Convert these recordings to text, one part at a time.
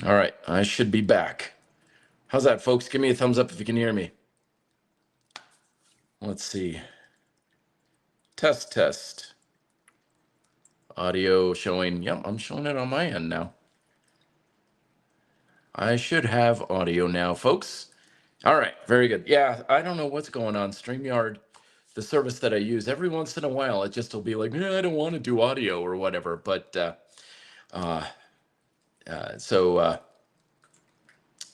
All right, I should be back. How's that, folks? Give me a thumbs up if you can hear me. Let's see. Test, test. Audio showing. Yep, I'm showing it on my end now. I should have audio now, folks. All right, very good. Yeah, I don't know what's going on. StreamYard, the service that I use, every once in a while, it just will be like, I don't want to do audio or whatever. But uh, so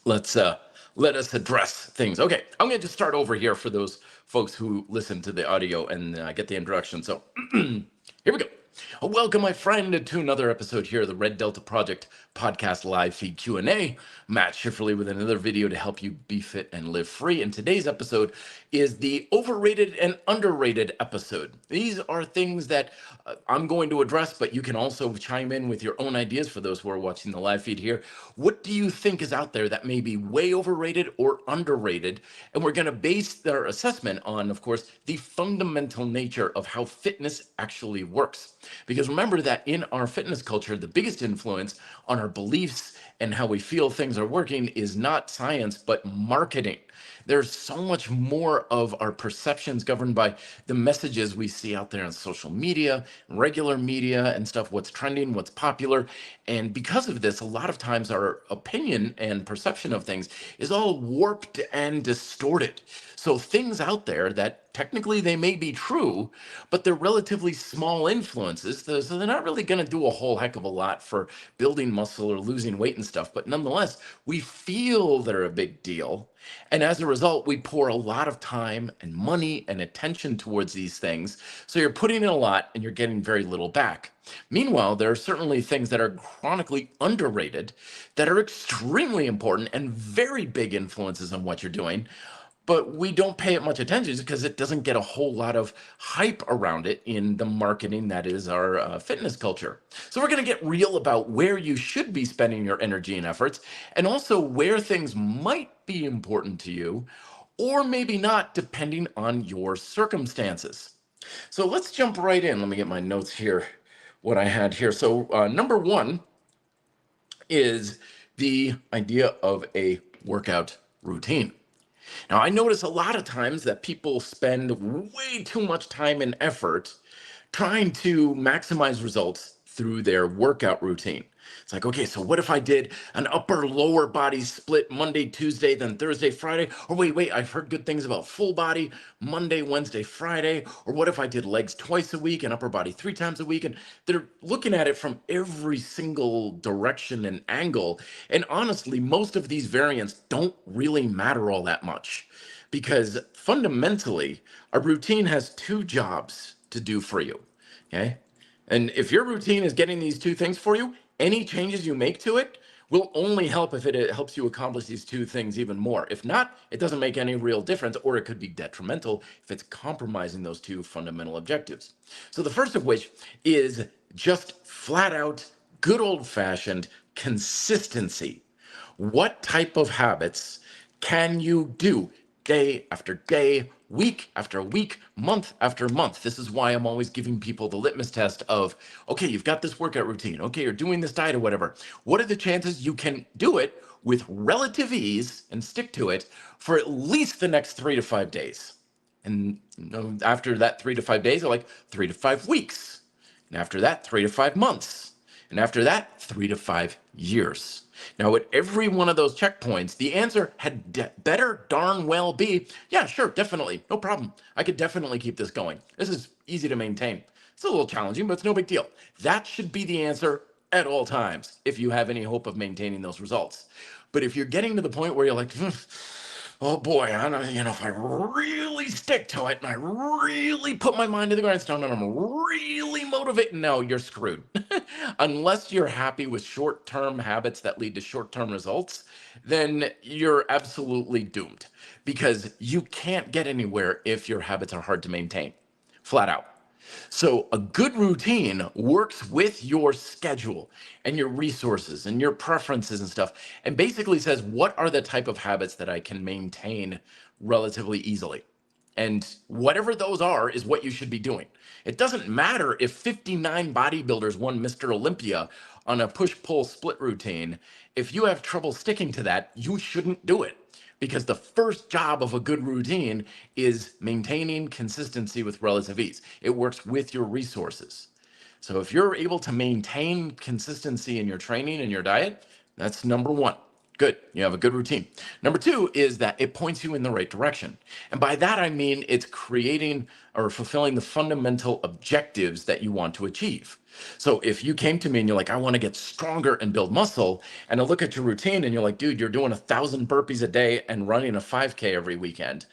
let's let us address things. Okay, I'm going to just start over here for those folks who listen to the audio and get the introduction. So here we go. Welcome, my friend, to another episode here of the Red Delta Project podcast live feed Q&A. Matt Schifferly with another video to help you be fit and live free. And today's episode is the overrated and underrated episode. These are things that I'm going to address, but you can also chime in with your own ideas for those who are watching the live feed here. What do you think is out there that may be way overrated or underrated? And we're going to base their assessment on, of course, the fundamental nature of how fitness actually works. Because remember that in our fitness culture, the biggest influence on our beliefs and how we feel things are working is not science, but marketing. There's so much more of our perceptions governed by the messages we see out there on social media, regular media and stuff, what's trending, what's popular. And because of this, a lot of times our opinion and perception of things is all warped and distorted. So things out there that technically they may be true, but they're relatively small influences. So they're not really going to do a whole heck of a lot for building muscle or losing weight and stuff. But nonetheless, we feel they're a big deal. And as a result, we pour a lot of time and money and attention towards these things. So you're putting in a lot and you're getting very little back. Meanwhile, there are certainly things that are chronically underrated that are extremely important and very big influences on what you're doing, but we don't pay it much attention because it doesn't get a whole lot of hype around it in the marketing that is our fitness culture. So we're going to get real about where you should be spending your energy and efforts, and also where things might be important to you, or maybe not, depending on your circumstances. So let's jump right in. Let me get my notes here, what I had here. So number one is the idea of a workout routine. Now, I notice a lot of times that people spend way too much time and effort trying to maximize results through their workout routine. It's like, okay, so what if I did an upper lower body split Monday, Tuesday, then Thursday, Friday? Or wait, I've heard good things about full body Monday, Wednesday, Friday. Or what if I did legs twice a week and upper body 3 times a week? And they're looking at it from every single direction and angle. And honestly, most of these variants don't really matter all that much, because fundamentally, a routine has two jobs to do for you. Okay. And if your routine is getting these two things for you, any changes you make to it will only help if it helps you accomplish these two things even more. If not, it doesn't make any real difference, or it could be detrimental if it's compromising those two fundamental objectives. So the first of which is just flat out, good old fashioned consistency. What type of habits can you do day after day, week after week, month after month? This is why I'm always giving people the litmus test of, okay, you've got this workout routine. Okay, you're doing this diet or whatever. What are the chances you can do it with relative ease and stick to it for at least the next 3 to 5 days? And after that 3 to 5 days, are like 3 to 5 weeks. And after that, 3 to 5 months. And after that, 3 to 5 years. Now, at every one of those checkpoints, the answer had better darn well be, yeah, sure, definitely, no problem. I could definitely keep this going. This is easy to maintain. It's a little challenging, but it's no big deal. That should be the answer at all times if you have any hope of maintaining those results. But if you're getting to the point where you're like, oh boy, I don't, if I really stick to it and I really put my mind to the grindstone and I'm really motivated, no, you're screwed. Unless you're happy with short-term habits that lead to short-term results, then you're absolutely doomed, because you can't get anywhere if your habits are hard to maintain, flat out. So a good routine works with your schedule and your resources and your preferences and stuff, and basically says, what are the type of habits that I can maintain relatively easily? And whatever those are is what you should be doing. It doesn't matter if 59 bodybuilders won Mr. Olympia on a push pull split routine. If you have trouble sticking to that, you shouldn't do it. Because the first job of a good routine is maintaining consistency with relative ease. It works with your resources. So if you're able to maintain consistency in your training and your diet, that's number one. Good. You have a good routine. Number two is that it points you in the right direction. And by that, I mean it's creating or fulfilling the fundamental objectives that you want to achieve. So if you came to me and you're like, I want to get stronger and build muscle, and I look at your routine and you're like, dude, you're doing 1,000 burpees a day and running a 5K every weekend,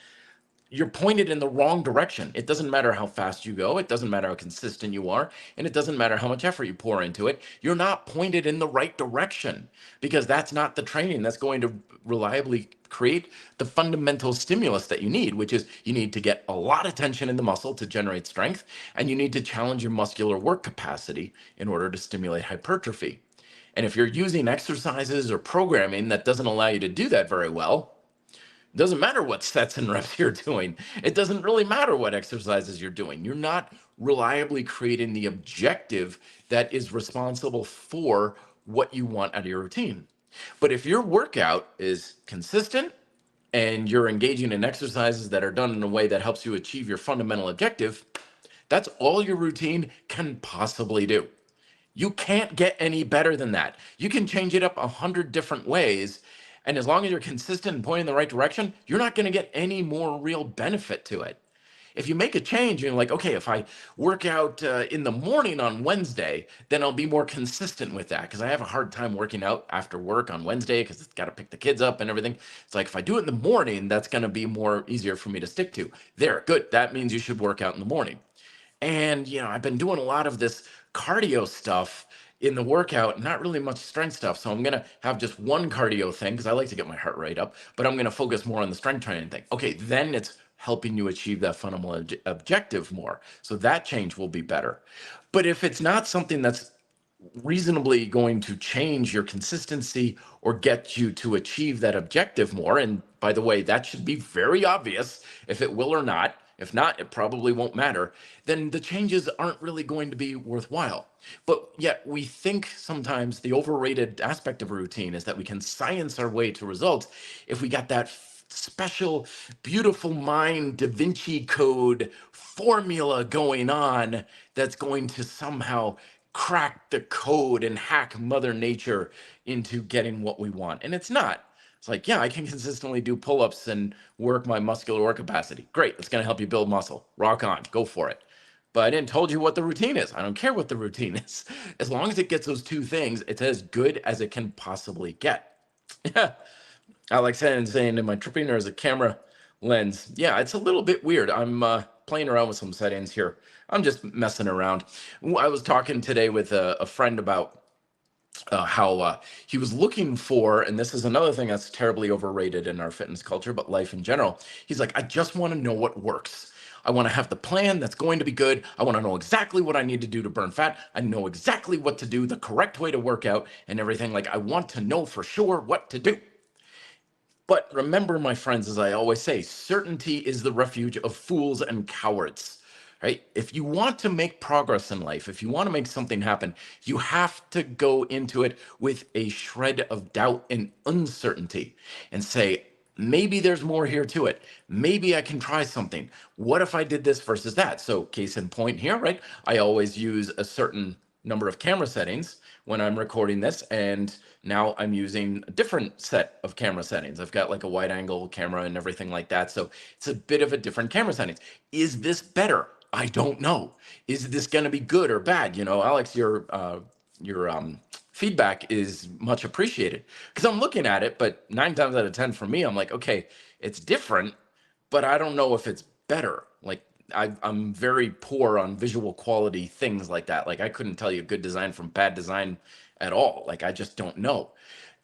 you're pointed in the wrong direction. It doesn't matter how fast you go. It doesn't matter how consistent you are. And it doesn't matter how much effort you pour into it. You're not pointed in the right direction because that's not the training that's going to reliably create the fundamental stimulus that you need, which is you need to get a lot of tension in the muscle to generate strength, and you need to challenge your muscular work capacity in order to stimulate hypertrophy. And if you're using exercises or programming that doesn't allow you to do that very well, it doesn't matter what sets and reps you're doing. It doesn't really matter what exercises you're doing. You're not reliably creating the objective that is responsible for what you want out of your routine. But if your workout is consistent and you're engaging in exercises that are done in a way that helps you achieve your fundamental objective, that's all your routine can possibly do. You can't get any better than that. You can change it up 100 different ways. And as long as you're consistent and pointing in the right direction, you're not going to get any more real benefit to it. If you make a change, you're like, okay, if I work out in the morning on Wednesday, then I'll be more consistent with that because I have a hard time working out after work on Wednesday because it's got to pick the kids up and everything. It's like if I do it in the morning, that's going to be more easier for me to stick to. There, good. That means you should work out in the morning. And, I've been doing a lot of this cardio stuff in the workout, not really much strength stuff. So I'm going to have just one cardio thing because I like to get my heart rate up, but I'm going to focus more on the strength training thing. Okay, then it's helping you achieve that fundamental objective more. So that change will be better. But if it's not something that's reasonably going to change your consistency or get you to achieve that objective more, and by the way, that should be very obvious if it will or not. If not, it probably won't matter. Then the changes aren't really going to be worthwhile. But yet we think sometimes the overrated aspect of a routine is that we can science our way to results if we got that special, beautiful mind Da Vinci Code formula going on that's going to somehow crack the code and hack Mother Nature into getting what we want. And it's not. It's like, yeah, I can consistently do pull-ups and work my muscular work capacity. Great, it's going to help you build muscle. Rock on, go for it. But I didn't told you what the routine is. I don't care what the routine is. As long as it gets those two things, it's as good as it can possibly get. Yeah, I like saying in my tripping there is a camera lens. Yeah, it's a little bit weird. I'm playing around with some settings here. I'm just messing around. I was talking today with a friend about how he was looking for, and this is another thing that's terribly overrated in our fitness culture, but life in general. He's like, I just want to know what works. I want to have the plan that's going to be good. I want to know exactly what I need to do to burn fat. I know exactly what to do, the correct way to work out and everything. Like, I want to know for sure what to do. But remember, my friends, as I always say, certainty is the refuge of fools and cowards. Right? If you want to make progress in life, if you want to make something happen, you have to go into it with a shred of doubt and uncertainty and say, maybe there's more here to it. Maybe I can try something. What if I did this versus that? So case in point here, right? I always use a certain number of camera settings when I'm recording this, and now I'm using a different set of camera settings. I've got like a wide angle camera and everything like that. So it's a bit of a different camera settings. Is this better? I don't know. Is this going to be good or bad? Alex, your feedback is much appreciated because I'm looking at it, but 9 times out of 10 for me, I'm like, okay, it's different, but I don't know if it's better. Like I'm very poor on visual quality things like that. Like I couldn't tell you good design from bad design at all. Like I just don't know.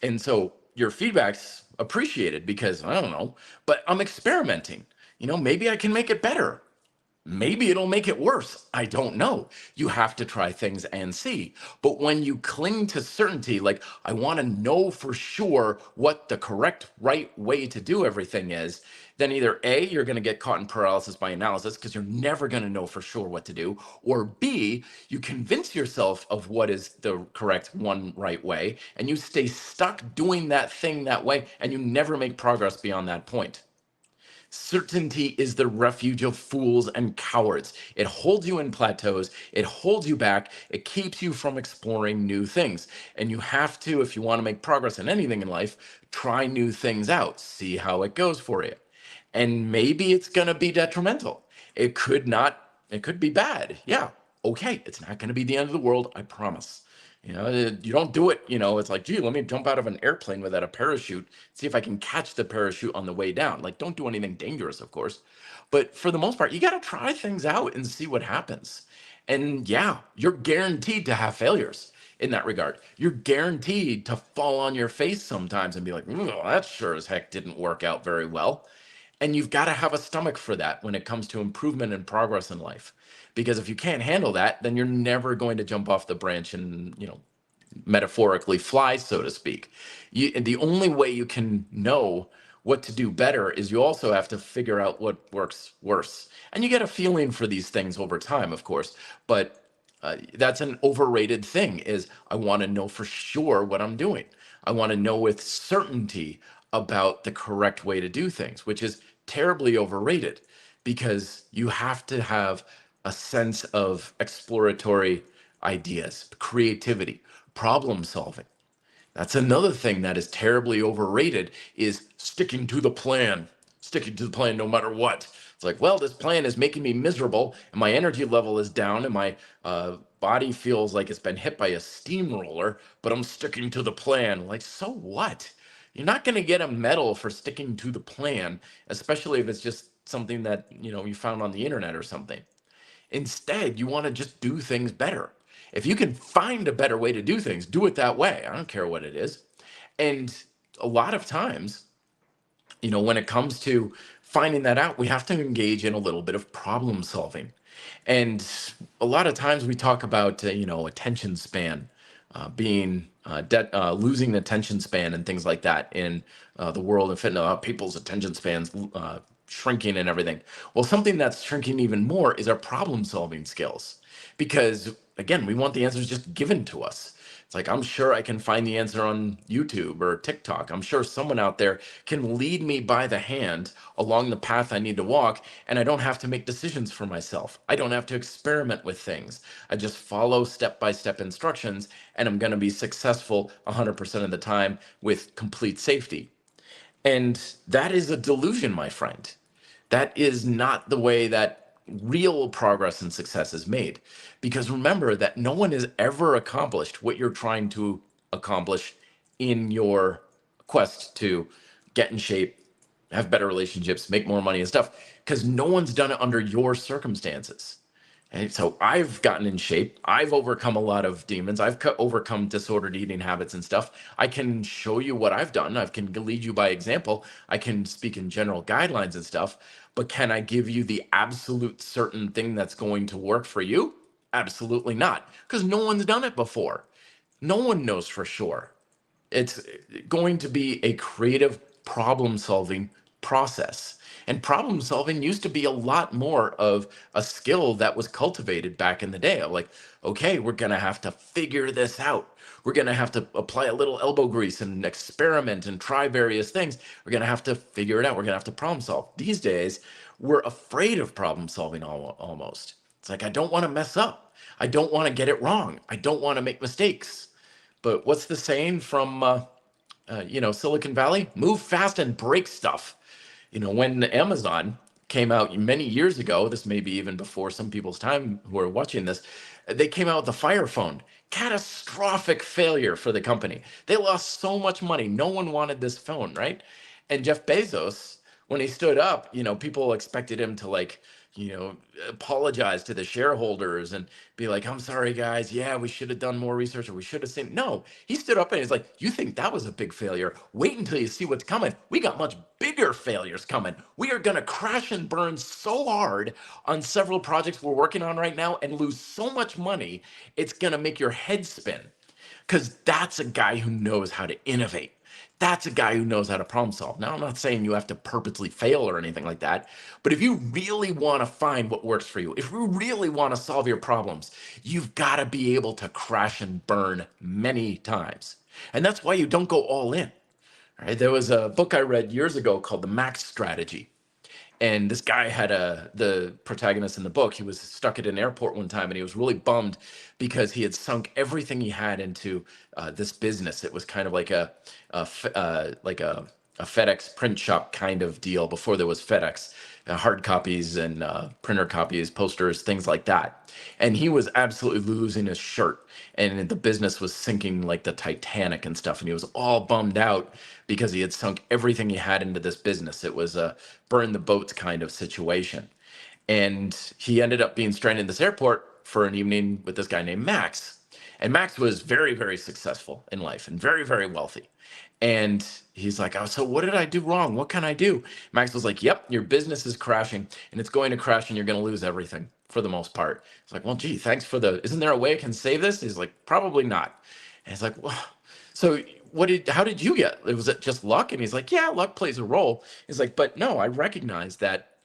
And so your feedback's appreciated because I don't know, but I'm experimenting. Maybe I can make it better. Maybe it'll make it worse. I don't know. You have to try things and see. But when you cling to certainty, like, I want to know for sure what the correct, right way to do everything is, then either A, you're going to get caught in paralysis by analysis because you're never going to know for sure what to do, or B, you convince yourself of what is the correct one right way, and you stay stuck doing that thing that way, and you never make progress beyond that point. Certainty is the refuge of fools and cowards. It holds you in plateaus, it holds you back, it keeps you from exploring new things. And you have to, if you want to make progress in anything in life, try new things out, see how it goes for you. And maybe it's going to be detrimental. It could not, it could be bad. Yeah. Okay. It's not going to be the end of the world. I promise. You don't do it. It's like, gee, let me jump out of an airplane without a parachute, see if I can catch the parachute on the way down. Like, don't do anything dangerous, of course. But for the most part, you got to try things out and see what happens. And yeah, you're guaranteed to have failures in that regard. You're guaranteed to fall on your face sometimes and be like, that sure as heck didn't work out very well. And you've got to have a stomach for that when it comes to improvement and progress in life. Because if you can't handle that, then you're never going to jump off the branch and, metaphorically fly, so to speak. The only way you can know what to do better is you also have to figure out what works worse. And you get a feeling for these things over time, of course, but that's an overrated thing. Is I want to know for sure what I'm doing. I want to know with certainty about the correct way to do things, which is terribly overrated, because you have to have a sense of exploratory ideas, creativity, problem solving. That's another thing that is terribly overrated, is sticking to the plan. Sticking to the plan no matter what. It's like, well, this plan is making me miserable, and my energy level is down, and my body feels like it's been hit by a steamroller, but I'm sticking to the plan. Like, so what? You're not going to get a medal for sticking to the plan, especially if it's just something that, you found on the internet or something. Instead, you want to just do things better. If you can find a better way to do things, do it that way. I don't care what it is. And a lot of times, when it comes to finding that out, we have to engage in a little bit of problem solving. And a lot of times we talk about, attention span, losing attention span and things like that in the world of fitness, people's attention spans shrinking and everything. Well, something that's shrinking even more is our problem solving skills. Because again, we want the answers just given to us. It's like, I'm sure I can find the answer on YouTube or TikTok. I'm sure someone out there can lead me by the hand along the path I need to walk, and I don't have to make decisions for myself. I don't have to experiment with things. I just follow step-by-step instructions, and I'm going to be successful 100% of the time with complete safety. And that is a delusion, my friend. That is not the way that real progress and success is made. Because remember that no one has ever accomplished what you're trying to accomplish in your quest to get in shape, have better relationships, make more money and stuff, because no one's done it under your circumstances. And so I've gotten in shape. I've overcome a lot of demons. I've overcome disordered eating habits and stuff. I can show you what I've done. I can lead you by example. I can speak in general guidelines and stuff. But can I give you the absolute certain thing that's going to work for you? Absolutely not, because no one's done it before. No one knows for sure. It's going to be a creative problem solving process. And problem solving used to be a lot more of a skill that was cultivated back in the day. Of like, okay, we're going to have to figure this out. We're going to have to apply a little elbow grease and experiment and try various things. We're going to have to figure it out. We're going to have to problem solve. These days, we're afraid of problem solving almost. It's like, I don't want to mess up. I don't want to get it wrong. I don't want to make mistakes. But what's the saying from, Silicon Valley? Move fast and break stuff. When Amazon came out many years ago, this may be even before some people's time who are watching this, they came out with the Fire Phone. Catastrophic failure for the company. They lost so much money. No one wanted this phone, right? And Jeff Bezos when he stood up, people expected him to like, apologize to the shareholders and be like, I'm sorry, guys. Yeah, we should have done more research or we should have seen. No, he stood up and he's like, you think that was a big failure? Wait until you see what's coming. We got much bigger failures coming. We are going to crash and burn so hard on several projects we're working on right now and lose so much money, it's going to make your head spin. Because that's a guy who knows how to innovate. That's a guy who knows how to problem solve. Now, I'm not saying you have to purposely fail or anything like that, but if you really want to find what works for you, if you really want to solve your problems, you've got to be able to crash and burn many times. And that's why you don't go all in. Right? There was a book I read years ago called The Max Strategy. And this guy had the protagonist in the book, he was stuck at an airport one time and he was really bummed because he had sunk everything he had into this business. It was kind of like a FedEx print shop kind of deal before there was FedEx, hard copies and printer copies, posters, things like that. And he was absolutely losing his shirt, and the business was sinking like the Titanic and stuff. And he was all bummed out because he had sunk everything he had into this business. It was a burn the boats kind of situation. And he ended up being stranded in this airport for an evening with this guy named Max. And Max was very, very successful in life and very, very wealthy. And he's like, oh, so what did I do wrong? What can I do? Max was like, yep, your business is crashing and it's going to crash and you're going to lose everything for the most part. It's like, well, gee, thanks for isn't there a way I can save this? He's like, probably not. And he's like, well, so how did you get? Was it just luck? And he's like, yeah, luck plays a role. He's like, but no, I recognize that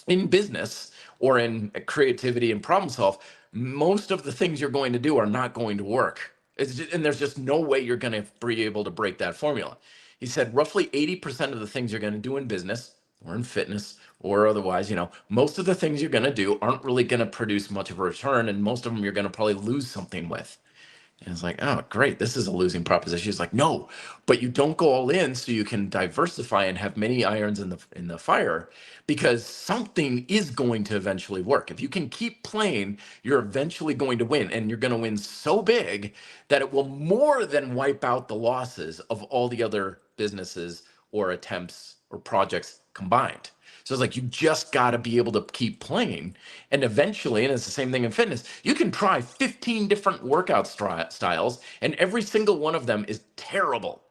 in business or in creativity and problem solve, most of the things you're going to do are not going to work. And there's just no way you're going to be able to break that formula. He said roughly 80% of the things you're going to do in business or in fitness or otherwise, most of the things you're going to do aren't really going to produce much of a return. And most of them you're going to probably lose something with. And it's like, oh, great, this is a losing proposition. He's like, no, but you don't go all in so you can diversify and have many irons in the fire, because something is going to eventually work. If you can keep playing, you're eventually going to win, and you're going to win so big that it will more than wipe out the losses of all the other businesses or attempts or projects combined. So it's like, you just got to be able to keep playing. And eventually, and it's the same thing in fitness, you can try 15 different workout styles, and every single one of them is terrible.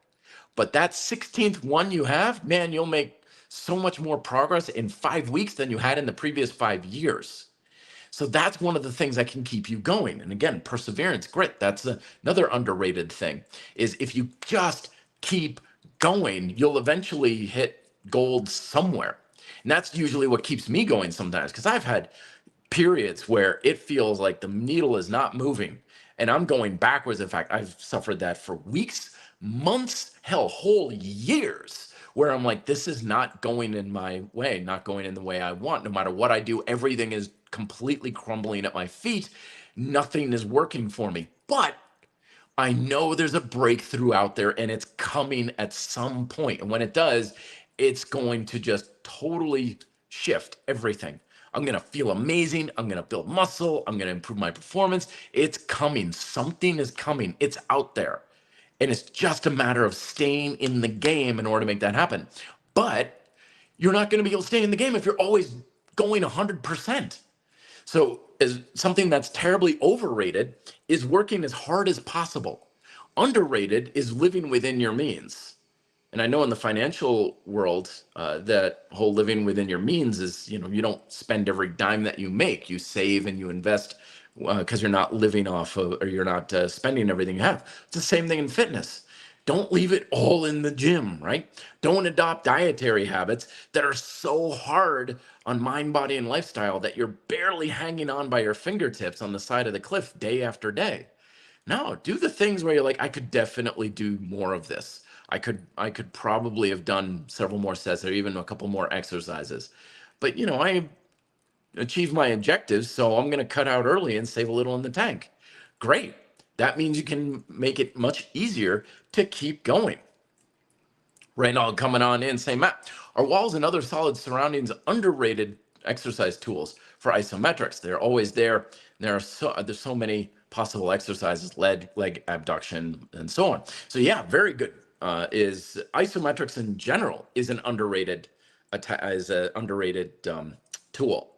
But that 16th one you have, man, you'll make so much more progress in 5 weeks than you had in the previous 5 years. So that's one of the things that can keep you going. And again, perseverance, grit, that's another underrated thing, is if you just keep going, you'll eventually hit gold somewhere. And that's usually what keeps me going sometimes, because I've had periods where it feels like the needle is not moving and I'm going backwards. In fact, I've suffered that for weeks, months, hell, whole years, where I'm like, this is not going in my way, not going in the way I want. No matter what I do, everything is completely crumbling at my feet. Nothing is working for me. But I know there's a breakthrough out there and it's coming at some point. And when it does, it's going to just totally shift everything. I'm going to feel amazing. I'm going to build muscle. I'm going to improve my performance. It's coming. Something is coming. It's out there. And it's just a matter of staying in the game in order to make that happen. But you're not going to be able to stay in the game if you're always going 100%. So as something that's terribly overrated is working as hard as possible. Underrated is living within your means. And I know in the financial world, that whole living within your means is, you don't spend every dime that you make. You save and you invest because you're not living off of, or you're not spending everything you have. It's the same thing in fitness. Don't leave it all in the gym, right? Don't adopt dietary habits that are so hard on mind, body, and lifestyle that you're barely hanging on by your fingertips on the side of the cliff day after day. No, do the things where you're like, I could definitely do more of this. I could probably have done several more sets or even a couple more exercises. But I achieved my objectives, so I'm going to cut out early and save a little in the tank. Great. That means you can make it much easier to keep going. Right now, coming on in, saying, Matt, are walls and other solid surroundings underrated exercise tools for isometrics? They're always there. There's so many possible exercises, leg abduction, and so on. So yeah, very good. Is isometrics in general is an underrated as an underrated tool.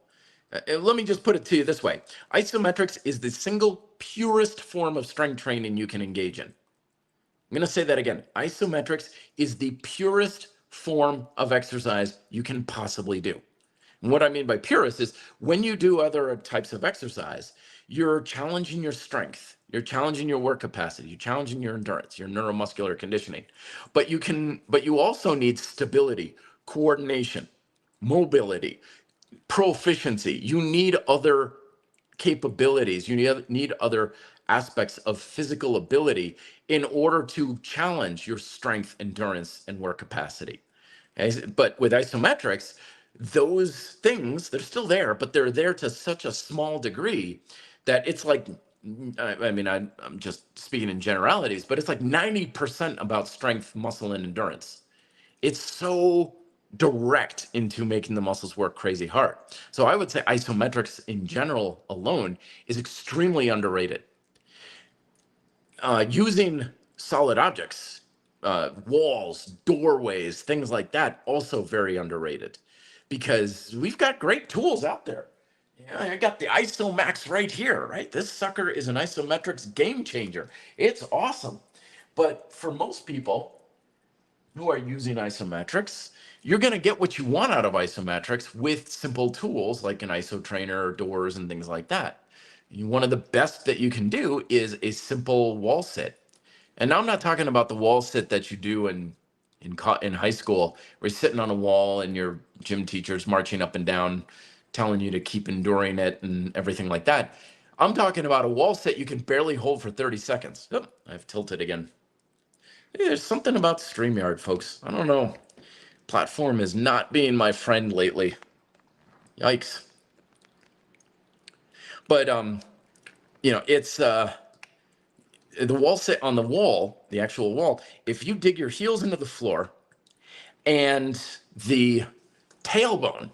Let me just put it to you this way. Isometrics is the single purest form of strength training you can engage in. I'm going to say that again. Isometrics is the purest form of exercise you can possibly do. And what I mean by purist is when you do other types of exercise, you're challenging your strength, you're challenging your work capacity, you're challenging your endurance, your neuromuscular conditioning. But you also need stability, coordination, mobility, proficiency. You need other capabilities. You need other aspects of physical ability in order to challenge your strength, endurance, and work capacity. Okay? But with isometrics, those things, they're still there, but they're there to such a small degree that it's like, I mean, I'm just speaking in generalities, but it's like 90% about strength, muscle, and endurance. It's so direct into making the muscles work crazy hard. So I would say isometrics in general alone is extremely underrated. Using solid objects, walls, doorways, things like that, also very underrated because we've got great tools out there. Yeah, I got the IsoMax right here, right? This sucker is an isometrics game changer. It's awesome. But for most people who are using isometrics, you're going to get what you want out of isometrics with simple tools like an ISO trainer, doors, and things like that. One of the best that you can do is a simple wall sit. And now I'm not talking about the wall sit that you do in high school, where you're sitting on a wall and your gym teacher's marching up and down, telling you to keep enduring it and everything like that. I'm talking about a wall sit you can barely hold for 30 seconds. Oh, I've tilted again. There's something about StreamYard, folks. I don't know. Platform is not being my friend lately. Yikes. But it's the wall sit on the wall, the actual wall. If you dig your heels into the floor and the tailbone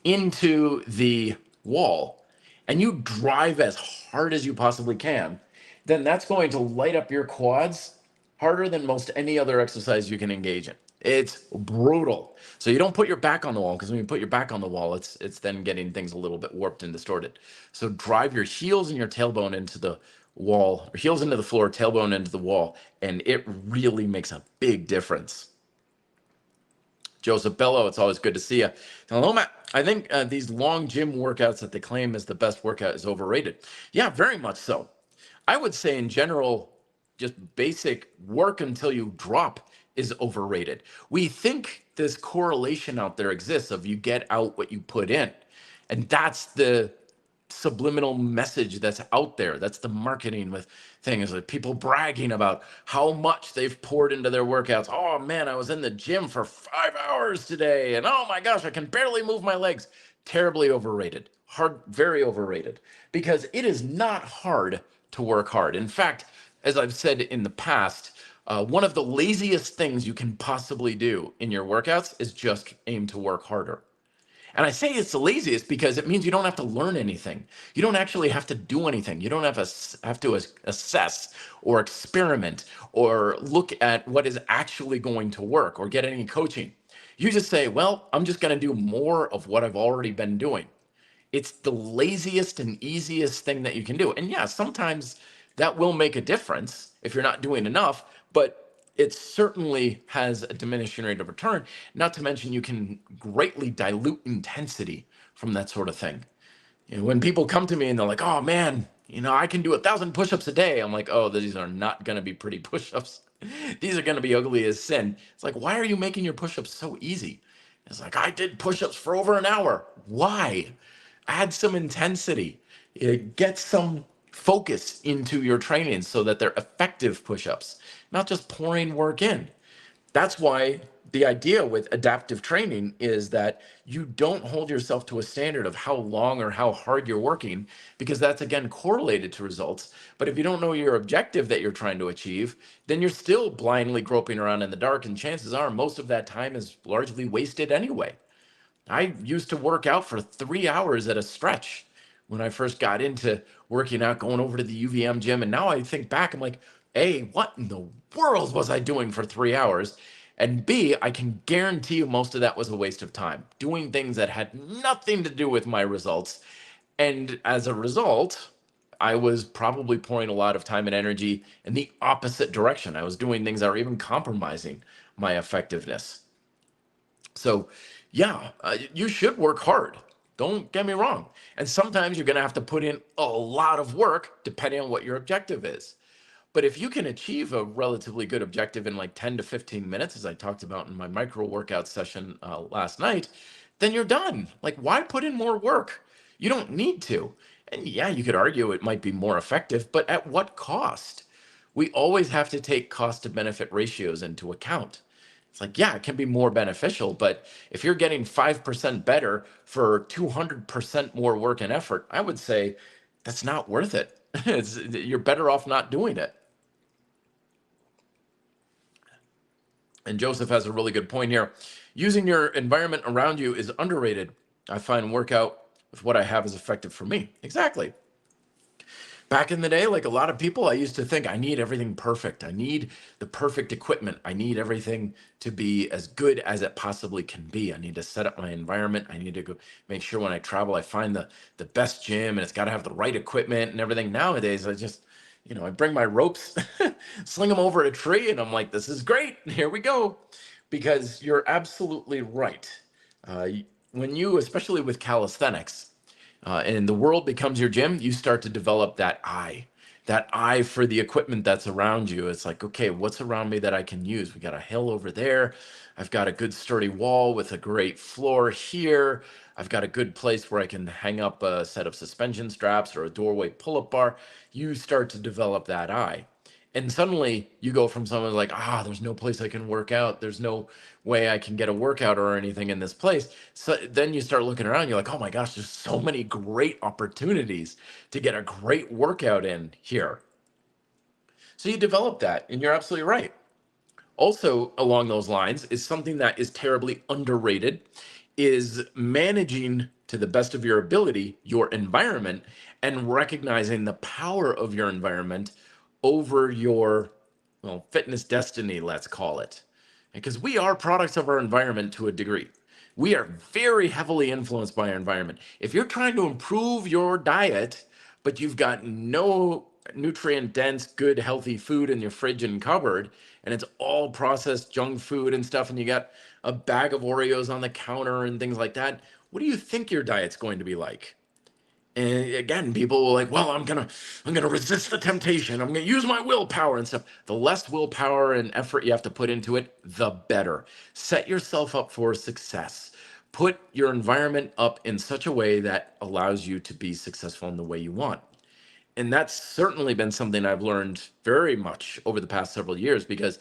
into the wall and you drive as hard as you possibly can, then that's going to light up your quads harder than most any other exercise you can engage in. It's brutal. So you don't put your back on the wall, because when you put your back on the wall, it's then getting things a little bit warped and distorted. So drive your heels and your tailbone into the wall, or heels into the floor, tailbone into the wall, and it really makes a big difference. Joseph Bello, it's always good to see you. Hello, Matt. I think these long gym workouts that they claim is the best workout is overrated. Yeah, very much so. I would say in general, just basic work until you drop is overrated. We think this correlation out there exists of you get out what you put in. And that's the subliminal message that's out there. That's the marketing with things like people bragging about how much they've poured into their workouts. Oh man, I was in the gym for 5 hours today, and oh my gosh, I can barely move my legs. Terribly overrated. Hard, very overrated. Because it is not hard to work hard. In fact, as I've said in the past, one of the laziest things you can possibly do in your workouts is just aim to work harder. And I say it's the laziest because it means you don't have to learn anything. You don't actually have to do anything. You don't have to assess or experiment or look at what is actually going to work or get any coaching. You just say, well, I'm just going to do more of what I've already been doing. It's the laziest and easiest thing that you can do. And yeah, sometimes that will make a difference if you're not doing enough, but it certainly has a diminishing rate of return. Not to mention you can greatly dilute intensity from that sort of thing. When people come to me and they're like, oh man, I can do 1,000 push-ups a day. I'm like, oh, these are not going to be pretty push-ups. These are going to be ugly as sin. It's like, why are you making your push-ups so easy? It's like, I did push-ups for over an hour. Why? Add some intensity. Get some focus into your training so that they're effective push-ups, not just pouring work in. That's why the idea with adaptive training is that you don't hold yourself to a standard of how long or how hard you're working, because that's again correlated to results. But if you don't know your objective that you're trying to achieve, then you're still blindly groping around in the dark, and chances are most of that time is largely wasted anyway. I used to work out for 3 hours at a stretch when I first got into working out, going over to the UVM gym. And now I think back, I'm like, hey, what in the world was I doing for 3 hours? And B, I can guarantee you most of that was a waste of time doing things that had nothing to do with my results. And as a result, I was probably pouring a lot of time and energy in the opposite direction. I was doing things that were even compromising my effectiveness. So, yeah, you should work hard. Don't get me wrong. And sometimes you're going to have to put in a lot of work depending on what your objective is. But if you can achieve a relatively good objective in like 10 to 15 minutes, as I talked about in my micro workout session last night, then you're done. Like, why put in more work? You don't need to. And yeah, you could argue it might be more effective, but at what cost? We always have to take cost to benefit ratios into account. It's like, yeah, it can be more beneficial, but if you're getting 5% better for 200% more work and effort, I would say that's not worth it. You're better off not doing it. And Joseph has a really good point here. Using your environment around you is underrated. I find workout with what I have is effective for me. Exactly. Back in the day, like a lot of people, I used to think I need everything perfect. I need the perfect equipment. I need everything to be as good as it possibly can be. I need to set up my environment. I need to go make sure when I travel, I find the best gym, and it's got to have the right equipment and everything. Nowadays, I just, I bring my ropes, sling them over a tree, and I'm like, this is great. Here we go. Because you're absolutely right. When you, especially with calisthenics, and the world becomes your gym, you start to develop that eye for the equipment that's around you. It's like, okay, what's around me that I can use? We got a hill over there. I've got a good sturdy wall with a great floor here. I've got a good place where I can hang up a set of suspension straps or a doorway pull-up bar. You start to develop that eye. And suddenly you go from someone like, there's no place I can work out. There's no way I can get a workout or anything in this place. So then you start looking around, you're like, oh my gosh, there's so many great opportunities to get a great workout in here. So you develop that, and you're absolutely right. Also, along those lines, is something that is terribly underrated is managing to the best of your ability your environment and recognizing the power of your environment over your fitness destiny, let's call it. Because we are products of our environment to a degree. We are very heavily influenced by our environment. If you're trying to improve your diet, but you've got no nutrient dense, good, healthy food in your fridge and cupboard, and it's all processed junk food and stuff, and you got a bag of Oreos on the counter and things like that, what do you think your diet's going to be like? And again, people will like, well, I'm gonna resist the temptation. I'm gonna use my willpower and stuff. The less willpower and effort you have to put into it, the better. Set yourself up for success. Put your environment up in such a way that allows you to be successful in the way you want. And that's certainly been something I've learned very much over the past several years, because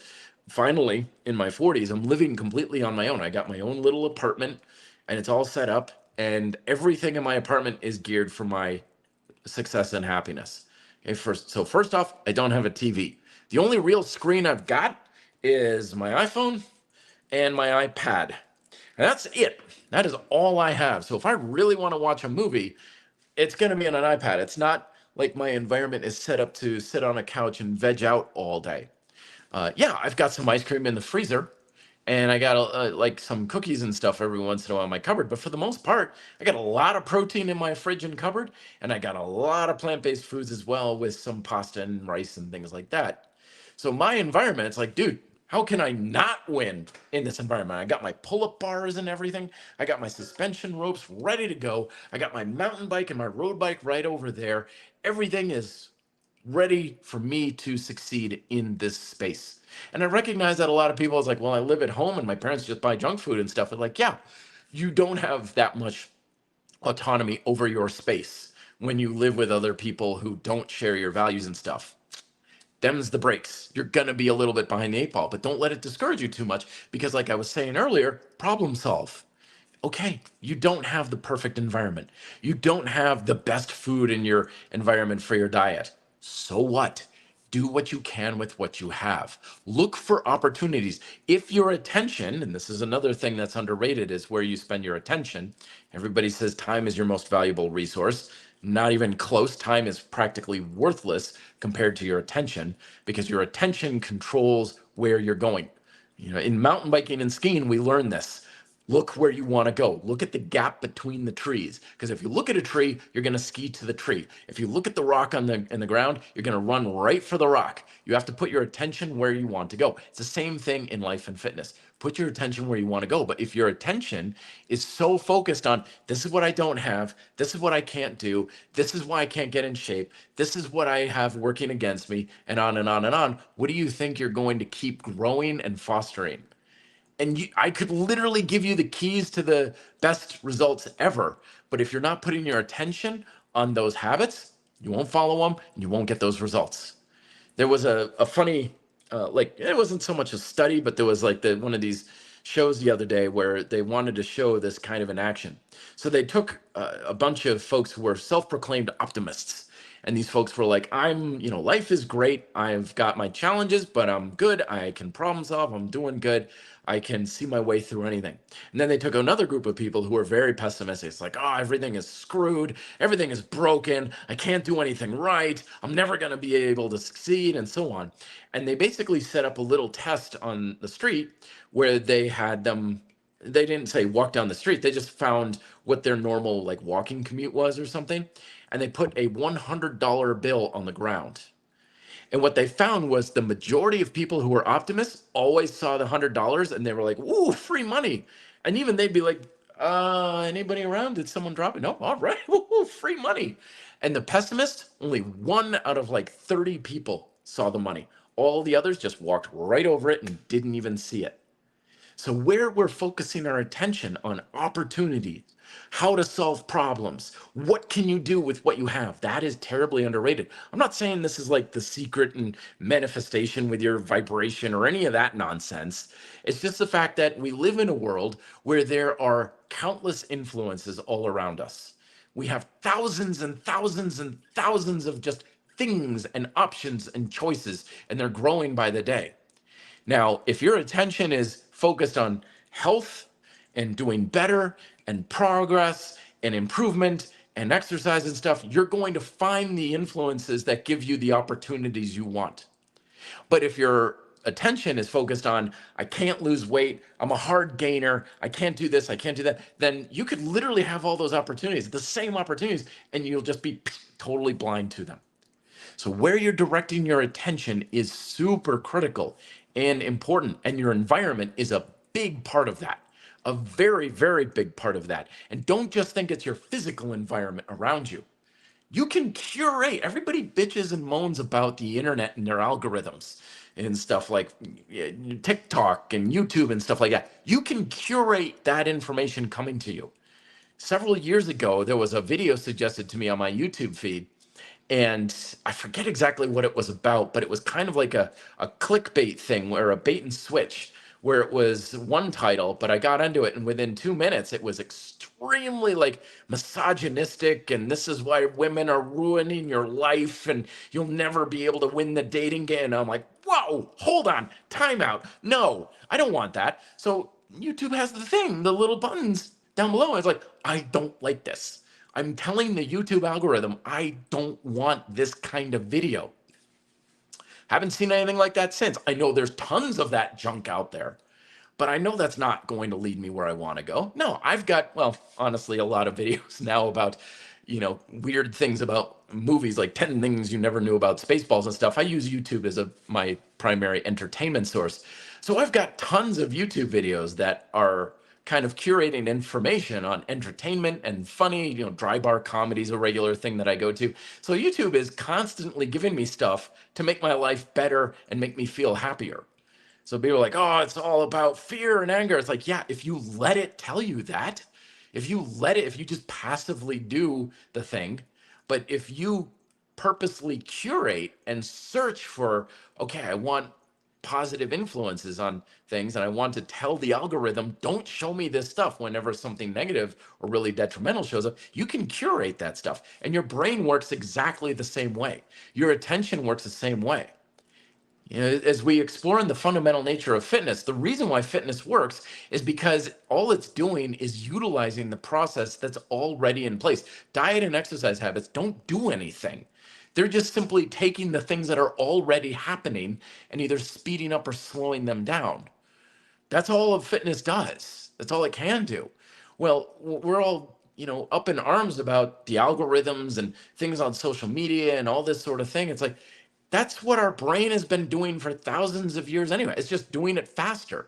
finally in my 40s, I'm living completely on my own. I got my own little apartment and it's all set up, and everything in my apartment is geared for my success and happiness. Okay, first off, I don't have a TV. The only real screen I've got is my iPhone and my iPad. And that's it. That is all I have. So if I really want to watch a movie, it's going to be on an iPad. It's not like my environment is set up to sit on a couch and veg out all day. Yeah, I've got some ice cream in the freezer, and I got like some cookies and stuff every once in a while in my cupboard. But for the most part, I got a lot of protein in my fridge and cupboard, and I got a lot of plant-based foods as well, with some pasta and rice and things like that. So my environment, it's like, dude, how can I not win in this environment? I got my pull-up bars and everything. I got my suspension ropes ready to go. I got my mountain bike and my road bike right over there. Everything is ready for me to succeed in this space. And I recognize that a lot of people is like, well, I live at home and my parents just buy junk food and stuff. And like, yeah, you don't have that much autonomy over your space when you live with other people who don't share your values and stuff. Them's the breaks. You're going to be a little bit behind the eight ball, but don't let it discourage you too much, because like I was saying earlier, problem solve. Okay, you don't have the perfect environment. You don't have the best food in your environment for your diet. So what? Do what you can with what you have. Look for opportunities. If your attention, and this is another thing that's underrated, is where you spend your attention. Everybody says time is your most valuable resource. Not even close. Time is practically worthless compared to your attention, because your attention controls where you're going. In mountain biking and skiing, we learn this. Look where you want to go. Look at the gap between the trees. Because if you look at a tree, you're going to ski to the tree. If you look at the rock in the ground, you're going to run right for the rock. You have to put your attention where you want to go. It's the same thing in life and fitness. Put your attention where you want to go. But if your attention is so focused on this is what I don't have, this is what I can't do, this is why I can't get in shape, this is what I have working against me, and on and on and on, what do you think you're going to keep growing and fostering? And I could literally give you the keys to the best results ever. But if you're not putting your attention on those habits, you won't follow them and you won't get those results. There was a funny, like, it wasn't so much a study, but there was like one of these shows the other day where they wanted to show this kind of in action. So they took a bunch of folks who were self-proclaimed optimists. And these folks were like, life is great. I've got my challenges, but I'm good. I can problem solve. I'm doing good. I can see my way through anything. And then they took another group of people who were very pessimistic. It's like, oh, everything is screwed. Everything is broken. I can't do anything right. I'm never going to be able to succeed, and so on. And they basically set up a little test on the street where they had them, they didn't say walk down the street. They just found what their normal like walking commute was or something. And they put a $100 bill on the ground. And what they found was the majority of people who were optimists always saw the $100 and they were like, "Ooh, free money." And even they'd be like, anybody around? Did someone drop it? No, all right, ooh, free money. And the pessimists, only 1 out of like 30 people saw the money. All the others just walked right over it and didn't even see it. So where we're focusing our attention on opportunities, how to solve problems, what can you do with what you have, that is terribly underrated. I'm not saying this is like the secret and manifestation with your vibration or any of that nonsense. It's just the fact that we live in a world where there are countless influences all around us. We have thousands and thousands and thousands of just things and options and choices, and they're growing by the day. Now, if your attention is focused on health and doing better and progress and improvement and exercise and stuff, you're going to find the influences that give you the opportunities you want. But if your attention is focused on, I can't lose weight, I'm a hard gainer, I can't do this, I can't do that, then you could literally have all those opportunities, the same opportunities, and you'll just be totally blind to them. So where you're directing your attention is super critical and important, and your environment is a big part of that, a very, very big part of that. And don't just think it's your physical environment around you. You can curate. Everybody bitches and moans about the internet and their algorithms and stuff like TikTok and YouTube and stuff like that. You can curate that information coming to you. Several years ago, there was a video suggested to me on my YouTube feed, and I forget exactly what it was about, but it was kind of like a clickbait thing, where a bait and switch, where it was one title, but I got into it, and within 2 minutes, it was extremely like misogynistic, and this is why women are ruining your life, and you'll never be able to win the dating game. And I'm like, whoa, hold on, time out. No, I don't want that. So YouTube has the thing, the little buttons down below. I was like, I don't like this. I'm telling the YouTube algorithm, I don't want this kind of video. Haven't seen anything like that since. I know there's tons of that junk out there, but I know that's not going to lead me where I want to go. No, I've got, well, honestly, a lot of videos now about, weird things about movies, like 10 things you never knew about Spaceballs and stuff. I use YouTube as my primary entertainment source. So I've got tons of YouTube videos that are kind of curating information on entertainment and funny, dry bar comedy is a regular thing that I go to. So YouTube is constantly giving me stuff to make my life better and make me feel happier. So people are like, oh, it's all about fear and anger. It's like, yeah, if you let it tell you that, if you just passively do the thing, but if you purposely curate and search for, okay, I want positive influences on things, and I want to tell the algorithm, don't show me this stuff whenever something negative or really detrimental shows up. You can curate that stuff, and your brain works exactly the same way. Your attention works the same way. As we explore in the fundamental nature of fitness, the reason why fitness works is because all it's doing is utilizing the process that's already in place. Diet and exercise habits don't do anything. They're just simply taking the things that are already happening and either speeding up or slowing them down. That's all of fitness does. That's all it can do. Well, we're all, up in arms about the algorithms and things on social media and all this sort of thing. It's like that's what our brain has been doing for thousands of years anyway. It's just doing it faster.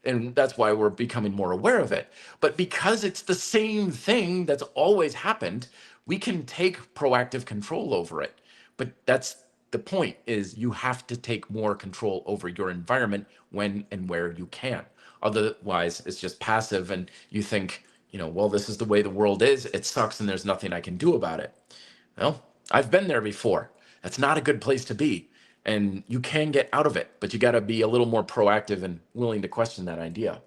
And that's why we're becoming more aware of it. But because it's the same thing that's always happened, we can take proactive control over it. But that's the point, is you have to take more control over your environment when and where you can. Otherwise, it's just passive and you think, well, this is the way the world is. It sucks and there's nothing I can do about it. Well, I've been there before. That's not a good place to be. And you can get out of it, but you got to be a little more proactive and willing to question that idea.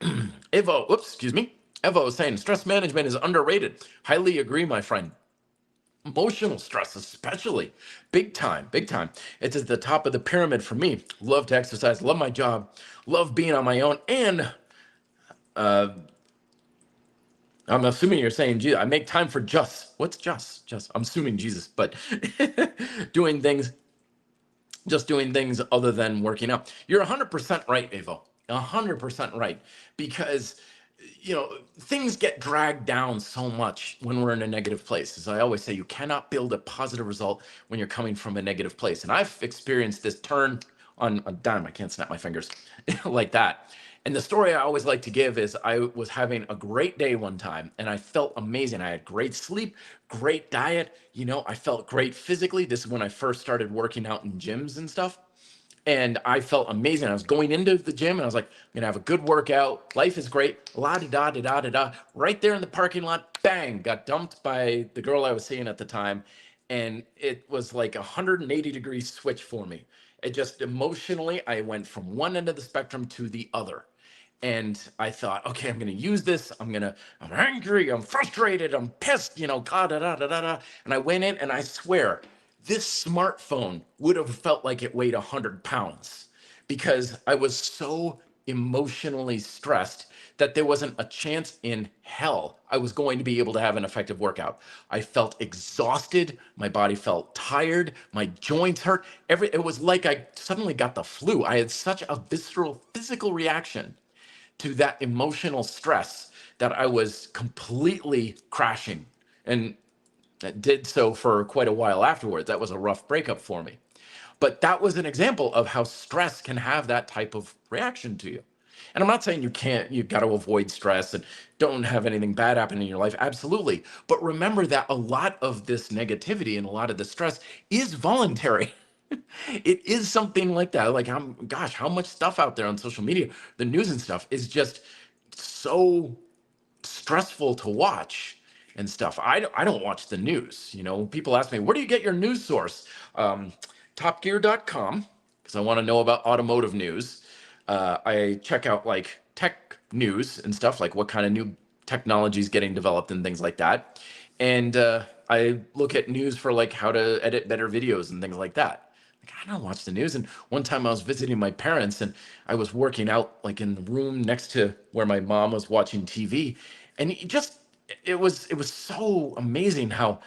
Evo, whoops, excuse me. Evo is saying stress management is underrated. Highly agree, my friend. Emotional stress, especially, big time, big time. It's at the top of the pyramid for me. Love to exercise, love my job, love being on my own, and I'm assuming you're saying Jesus. I make time for what's just? I'm assuming Jesus, but doing things, just doing things other than working out. You're 100% right, Evo. 100% right, because things get dragged down so much when we're in a negative place. As I always say, you cannot build a positive result when you're coming from a negative place. And I've experienced this turn on a dime. I can't snap my fingers like that. And the story I always like to give is I was having a great day one time and I felt amazing. I had great sleep, great diet. I felt great physically. This is when I first started working out in gyms and stuff. And I felt amazing. I was going into the gym and I was like, I'm going to have a good workout. Life is great. La di da da da da da. Right there in the parking lot, bang, got dumped by the girl I was seeing at the time. And it was like a 180-degree switch for me. It just emotionally, I went from one end of the spectrum to the other. And I thought, okay, I'm going to use this. I'm angry. I'm frustrated. I'm pissed, da da da da da. And I went in and I swear, this smartphone would have felt like it weighed 100 pounds because I was so emotionally stressed that there wasn't a chance in hell I was going to be able to have an effective workout. I felt exhausted. My body felt tired. My joints hurt. It was like I suddenly got the flu. I had such a visceral physical reaction to that emotional stress that I was completely crashing. And that did so for quite a while afterwards. That was a rough breakup for me. But that was an example of how stress can have that type of reaction to you. And I'm not saying you got to avoid stress and don't have anything bad happen in your life. Absolutely. But remember that a lot of this negativity and a lot of the stress is voluntary. It is something like that. Like, how much stuff out there on social media, the news and stuff is just so stressful to watch and stuff. I don't watch the news. People ask me, where do you get your news source? Topgear.com, because I want to know about automotive news. I check out like tech news and stuff, like what kind of new technology is getting developed and things like that. And I look at news for like how to edit better videos and things like that. Like, I don't watch the news. And one time I was visiting my parents and I was working out like in the room next to where my mom was watching TV. And it was so amazing how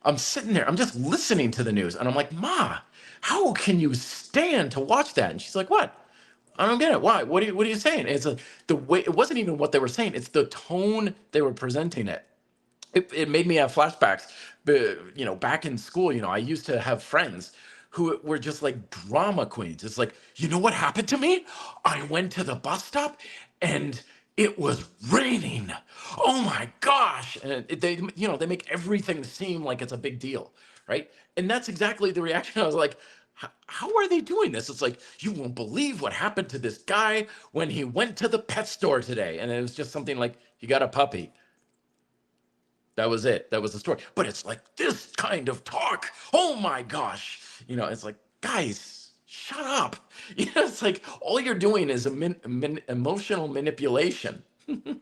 I'm sitting there, I'm just listening to the news and I'm like, Ma, how can you stand to watch that? And she's like, what? I don't get it. Why? What are you saying? It's the way, it wasn't even what they were saying. It's the tone they were presenting it. It made me have flashbacks. But, back in school, I used to have friends who were just like drama queens. It's like, you know what happened to me? I went to the bus stop and it was raining. Oh my gosh. And they make everything seem like it's a big deal, right? And that's exactly the reaction. I was like, how are they doing this? It's like, you won't believe what happened to this guy when he went to the pet store today. And it was just something like, he got a puppy. That was it. That was the story. But it's like this kind of talk. Oh my gosh. It's like, guys, shut up. It's like all you're doing is emotional manipulation. And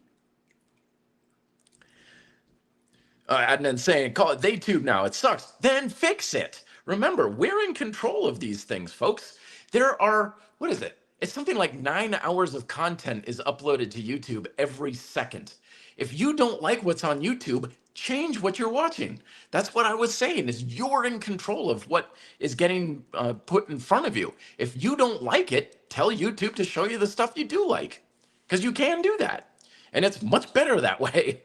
then saying, call it DayTube now. It sucks. Then fix it. Remember, we're in control of these things, folks. There are, what is it? It's something like 9 hours of content is uploaded to YouTube every second. If you don't like what's on YouTube, change what you're watching. That's what I was saying, is you're in control of what is getting put in front of you. If you don't like it, tell YouTube to show you the stuff you do like, because you can do that. And it's much better that way.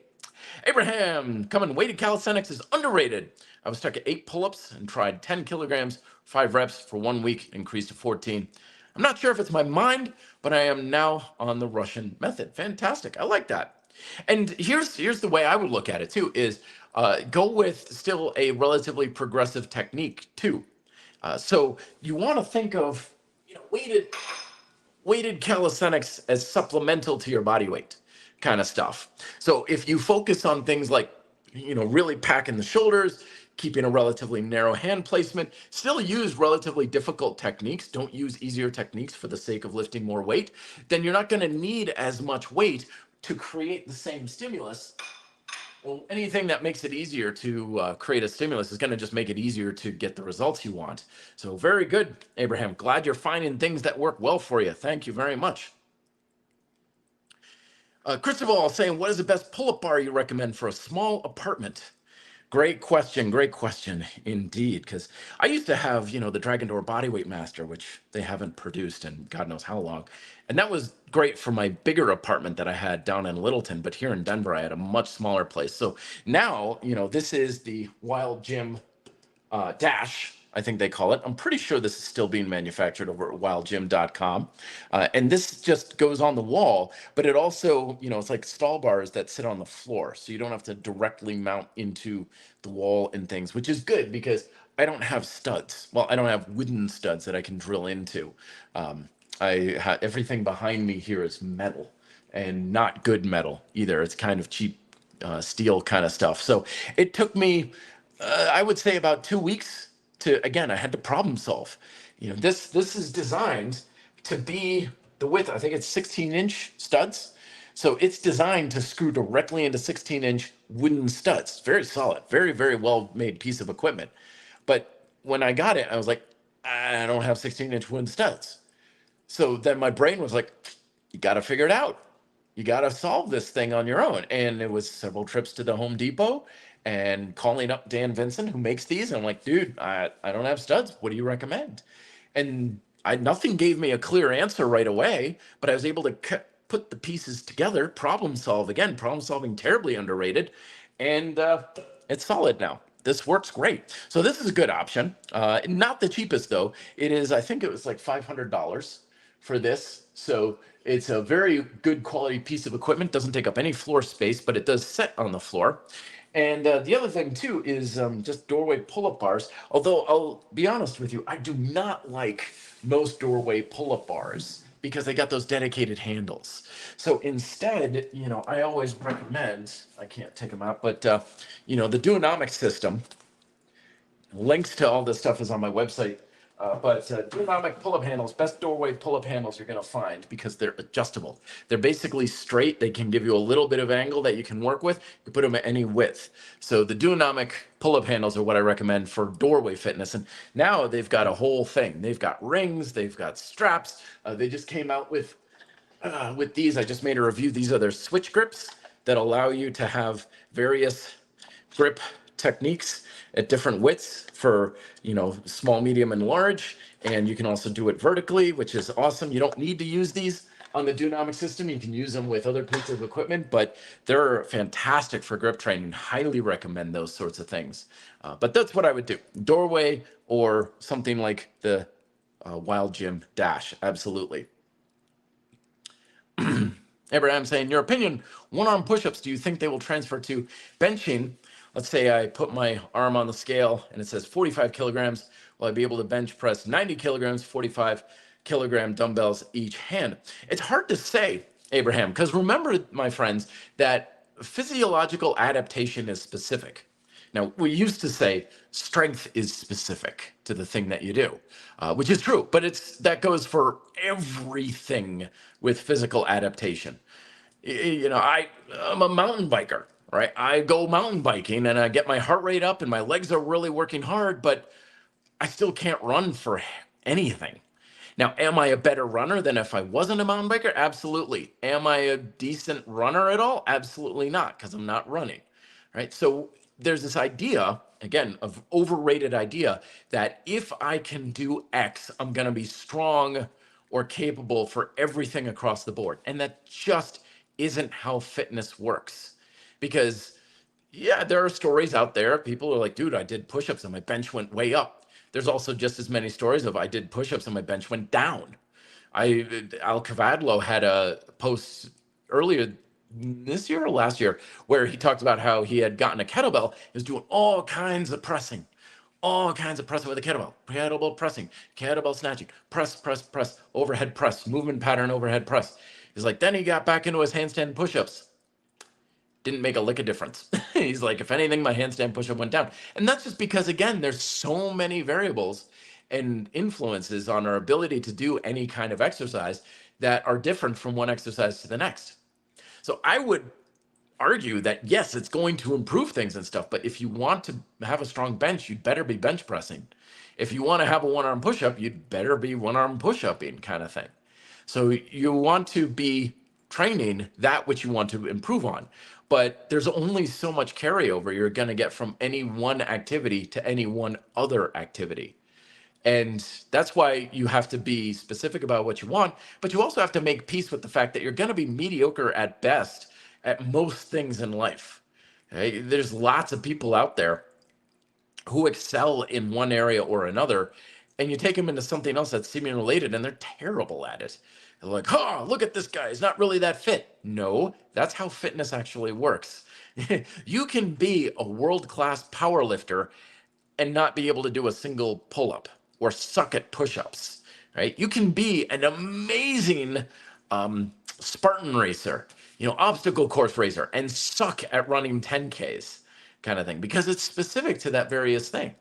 Abraham, coming, weighted calisthenics is underrated. I was stuck at 8 pull-ups and tried 10 kilograms, 5 reps for 1 week, increased to 14. I'm not sure if it's my mind, but I am now on the Russian method. Fantastic. I like that. And here's the way I would look at it too, is go with still a relatively progressive technique too. So you want to think of, weighted calisthenics as supplemental to your body weight kind of stuff. So if you focus on things like, really packing the shoulders, keeping a relatively narrow hand placement, still use relatively difficult techniques, don't use easier techniques for the sake of lifting more weight, then you're not going to need as much weight to create the same stimulus. Well, anything that makes it easier to create a stimulus is going to just make it easier to get the results you want. So very good, Abraham. Glad you're finding things that work well for you. Thank you very much. Christopher saying, what is the best pull-up bar you recommend for a small apartment? Great question indeed, because I used to have, the Dragon Door Bodyweight Master, which they haven't produced in God knows how long. And that was great for my bigger apartment that I had down in Littleton, but here in Denver, I had a much smaller place. So now, this is the Wild Gym Dash, I think they call it. I'm pretty sure this is still being manufactured over at wildgym.com. And this just goes on the wall, but it also, it's like stall bars that sit on the floor. So you don't have to directly mount into the wall and things, which is good because I don't have studs. Well, I don't have wooden studs that I can drill into. Everything behind me here is metal, and not good metal either. It's kind of cheap steel kind of stuff. So it took me, I would say, about 2 weeks to, again, I had to problem solve. This is designed to be the width, I think it's 16-inch studs. So it's designed to screw directly into 16-inch wooden studs. Very solid, very, very well-made piece of equipment. But when I got it, I was like, I don't have 16-inch wooden studs. So then my brain was like, you got to figure it out. You got to solve this thing on your own. And it was several trips to the Home Depot and calling up Dan Vincent, who makes these. And I'm like, dude, I don't have studs. What do you recommend? And nothing gave me a clear answer right away, but I was able to put the pieces together, problem solve. Again, problem solving, terribly underrated. And it's solid now. This works great. So this is a good option. Not the cheapest though. It is, I think it was like $500 for this. So it's a very good quality piece of equipment. Doesn't take up any floor space, but it does set on the floor. And the other thing too is just doorway pull-up bars. Although I'll be honest with you, I do not like most doorway pull-up bars because they got those dedicated handles. So instead, I always recommend, I can't take them out, but the Duonomic system, links to all this stuff is on my website. But Duonomic pull-up handles, best doorway pull-up handles you're going to find because they're adjustable. They're basically straight. They can give you a little bit of angle that you can work with. You put them at any width. So the Duonomic pull-up handles are what I recommend for doorway fitness. And now they've got a whole thing. They've got rings. They've got straps. They just came out with these. I just made a review. These are their switch grips that allow you to have various grip techniques at different widths for small, medium, and large. And you can also do it vertically, which is awesome. You don't need to use these on the Duonomic system. You can use them with other pieces of equipment, but they're fantastic for grip training. Highly recommend those sorts of things. But that's what I would do. Doorway or something like the Wild Gym Dash. Absolutely. Abraham saying, in your opinion, one-arm push-ups, do you think they will transfer to benching? Let's say I put my arm on the scale and it says 45 kilograms. Will I be able to bench press 90 kilograms, 45 kilogram dumbbells each hand? It's hard to say, Abraham, because remember, my friends, that physiological adaptation is specific. Now, we used to say strength is specific to the thing that you do, which is true, but that goes for everything with physical adaptation. I'm a mountain biker, right? I go mountain biking and I get my heart rate up and my legs are really working hard, but I still can't run for anything. Now, am I a better runner than if I wasn't a mountain biker? Absolutely. Am I a decent runner at all? Absolutely not, because I'm not running, right? So there's this idea, again, of overrated idea that if I can do X, I'm going to be strong or capable for everything across the board. And that just isn't how fitness works. Because, yeah, there are stories out there. People are like, dude, I did push ups and my bench went way up. There's also just as many stories of I did push ups and my bench went down. Al Cavadlo had a post earlier this year or last year where he talked about how he had gotten a kettlebell. He was doing all kinds of pressing with a kettlebell pressing, kettlebell snatching, press, overhead press, movement pattern, overhead press. He's like, then he got back into his handstand push-ups. Didn't make a lick of difference. He's like, if anything, my handstand push-up went down. And that's just because, again, there's so many variables and influences on our ability to do any kind of exercise that are different from one exercise to the next. So I would argue that yes, it's going to improve things and stuff, but if you want to have a strong bench, you'd better be bench pressing. If you want to have a one-arm push-up, you'd better be one-arm push-upping kind of thing. So you want to be training that which you want to improve on, but there's only so much carryover you're going to get from any one activity to any one other activity. And that's why you have to be specific about what you want, but you also have to make peace with the fact that you're going to be mediocre at best at most things in life. Okay? There's lots of people out there who excel in one area or another, and you take them into something else that's seemingly related, and they're terrible at it. They're like, oh, look at this guy. He's not really that fit. No, that's how fitness actually works. You can be a world-class power lifter and not be able to do a single pull-up or suck at push-ups, right? You can be an amazing Spartan racer, obstacle course racer, and suck at running 10Ks kind of thing, because it's specific to that various thing.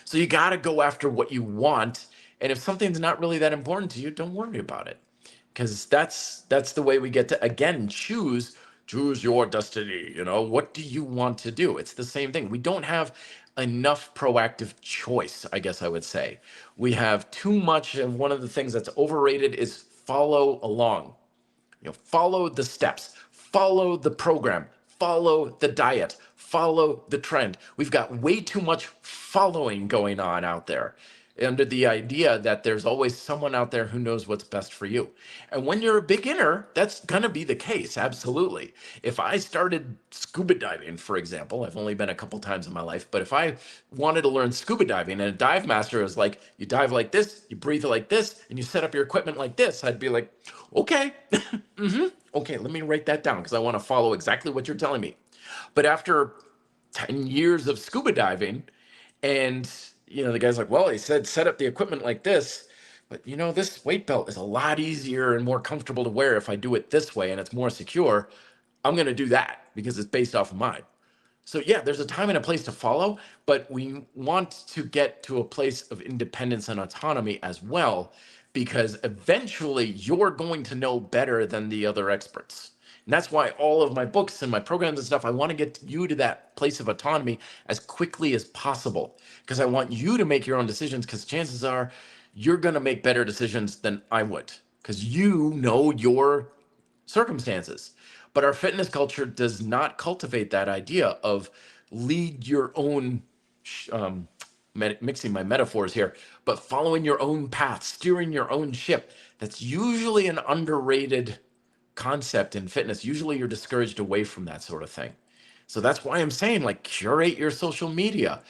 So you got to go after what you want. And if something's not really that important to you, don't worry about it, because that's the way we get to, again, choose your destiny. What do you want to do? It's the same thing. We don't have enough proactive choice, I guess I would say. We have too much, and one of the things that's overrated is follow along. Follow the steps, follow the program, follow the diet, follow the trend. We've got way too much following going on out there, under the idea that there's always someone out there who knows what's best for you. And when you're a beginner, that's going to be the case. Absolutely. If I started scuba diving, for example, I've only been a couple times in my life, but if I wanted to learn scuba diving and a dive master is like, you dive like this, you breathe like this, and you set up your equipment like this, I'd be like, okay, okay, let me write that down because I want to follow exactly what you're telling me. But after 10 years of scuba diving, and the guy's like, well, he said set up the equipment like this, but this weight belt is a lot easier and more comfortable to wear if I do it this way and it's more secure. I'm going to do that because it's based off of mine. So yeah, there's a time and a place to follow, but we want to get to a place of independence and autonomy as well, because eventually you're going to know better than the other experts. And that's why all of my books and my programs and stuff, I want to get you to that place of autonomy as quickly as possible, because I want you to make your own decisions, because chances are you're going to make better decisions than I would, because you know your circumstances. But our fitness culture does not cultivate that idea of lead your own, mixing my metaphors here, but following your own path, steering your own ship. That's usually an underrated concept in fitness. Usually you're discouraged away from that sort of thing. So that's why I'm saying, like, curate your social media,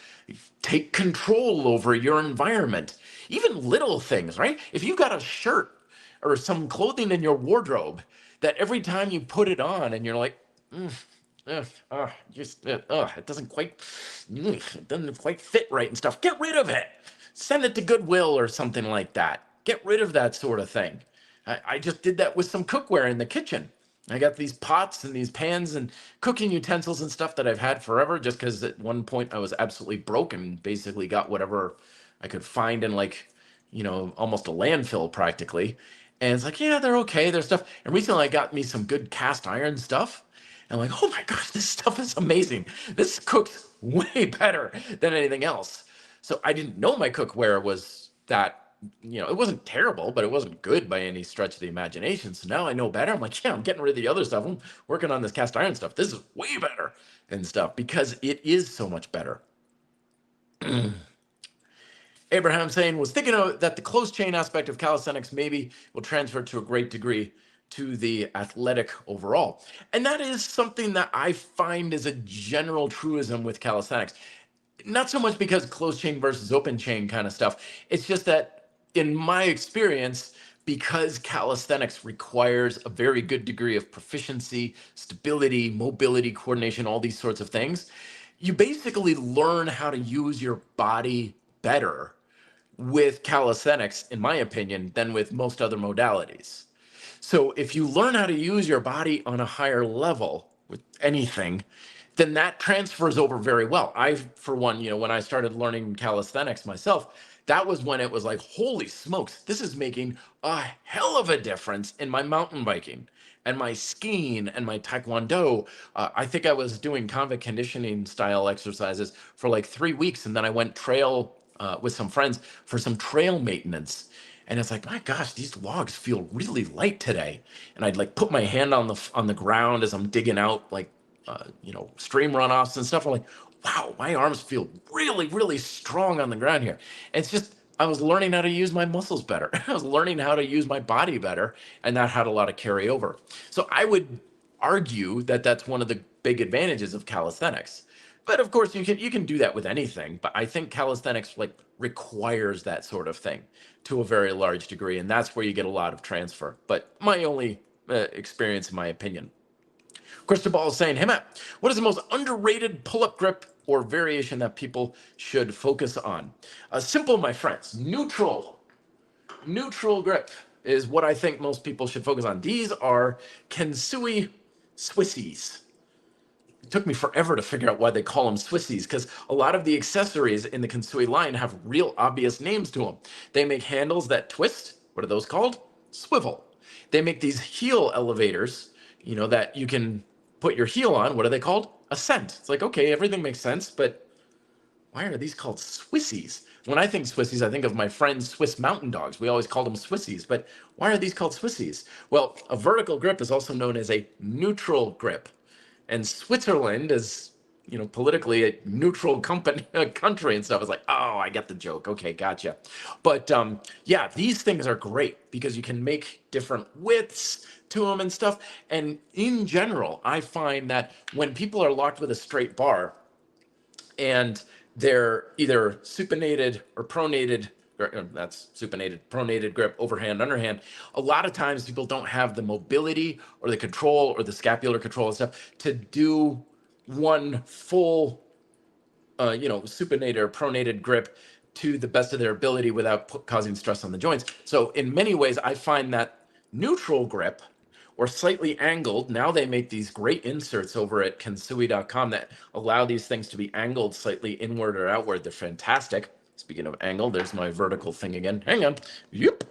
take control over your environment, even little things, right? If you've got a shirt or some clothing in your wardrobe that every time you put it on and you're like, it doesn't quite fit right and stuff, get rid of it. Send it to Goodwill or something like that. Get rid of that sort of thing. I just did that with some cookware in the kitchen. I got these pots and these pans and cooking utensils and stuff that I've had forever, just because at one point I was absolutely broke and basically got whatever I could find in, like, almost a landfill practically. And it's like, yeah, they're okay, they're stuff. And recently I got me some good cast iron stuff. And I'm like, oh my gosh, this stuff is amazing. This cooks way better than anything else. So I didn't know my cookware was that, it wasn't terrible, but it wasn't good by any stretch of the imagination. So now I know better. I'm like, yeah, I'm getting rid of the other stuff. I'm working on this cast iron stuff. This is way better and stuff, because it is so much better. Abraham saying, was thinking that the close chain aspect of calisthenics maybe will transfer to a great degree to the athletic overall. And that is something that I find is a general truism with calisthenics. Not so much because closed chain versus open chain kind of stuff. It's just that in my experience, because calisthenics requires a very good degree of proficiency, stability, mobility, coordination, all these sorts of things, you basically learn how to use your body better with calisthenics, in my opinion, than with most other modalities. So if you learn how to use your body on a higher level with anything, then that transfers over very well. I, for one, when I started learning calisthenics myself, that was when it was like, holy smokes, this is making a hell of a difference in my mountain biking and my skiing and my taekwondo. I think I was doing combat conditioning style exercises for like 3 weeks, and then I went trail with some friends for some trail maintenance. And it's like, my gosh, these logs feel really light today. And I'd like put my hand on the ground as I'm digging out like stream runoffs and stuff. I'm like, wow, my arms feel really, really strong on the ground here. And it's just, I was learning how to use my muscles better. I was learning how to use my body better, and that had a lot of carryover. So I would argue that that's one of the big advantages of calisthenics. But of course, you can do that with anything. But I think calisthenics like requires that sort of thing to a very large degree, and that's where you get a lot of transfer. But my only experience, in my opinion. Cristobal is saying, hey Matt, what is the most underrated pull-up grip or variation that people should focus on? Simple, my friends. Neutral grip is what I think most people should focus on. These are Kensui Swissies. It took me forever to figure out why they call them Swissies, because a lot of the accessories in the Kensui line have real obvious names to them. They make handles that twist. What are those called? Swivel. They make these heel elevators, that you can put your heel on. What are they called? Ascent. It's like, okay, everything makes sense, but why are these called Swissies? When I think Swissies, I think of my friends Swiss mountain dogs. We always called them Swissies, but why are these called Swissies? Well, a vertical grip is also known as a neutral grip. And Switzerland is, politically a neutral country and stuff. It's like, oh, I get the joke. Okay, gotcha. But yeah, these things are great because you can make different widths to them and stuff. And in general, I find that when people are locked with a straight bar and they're either supinated or pronated, that's supinated, pronated grip, overhand, underhand. A lot of times people don't have the mobility or the control or the scapular control and stuff to do one full, supinated or pronated grip to the best of their ability without causing stress on the joints. So in many ways, I find that neutral grip or slightly angled. Now they make these great inserts over at kensui.com that allow these things to be angled slightly inward or outward. They're fantastic. Speaking of angle, there's my vertical thing again. Hang on. Yep.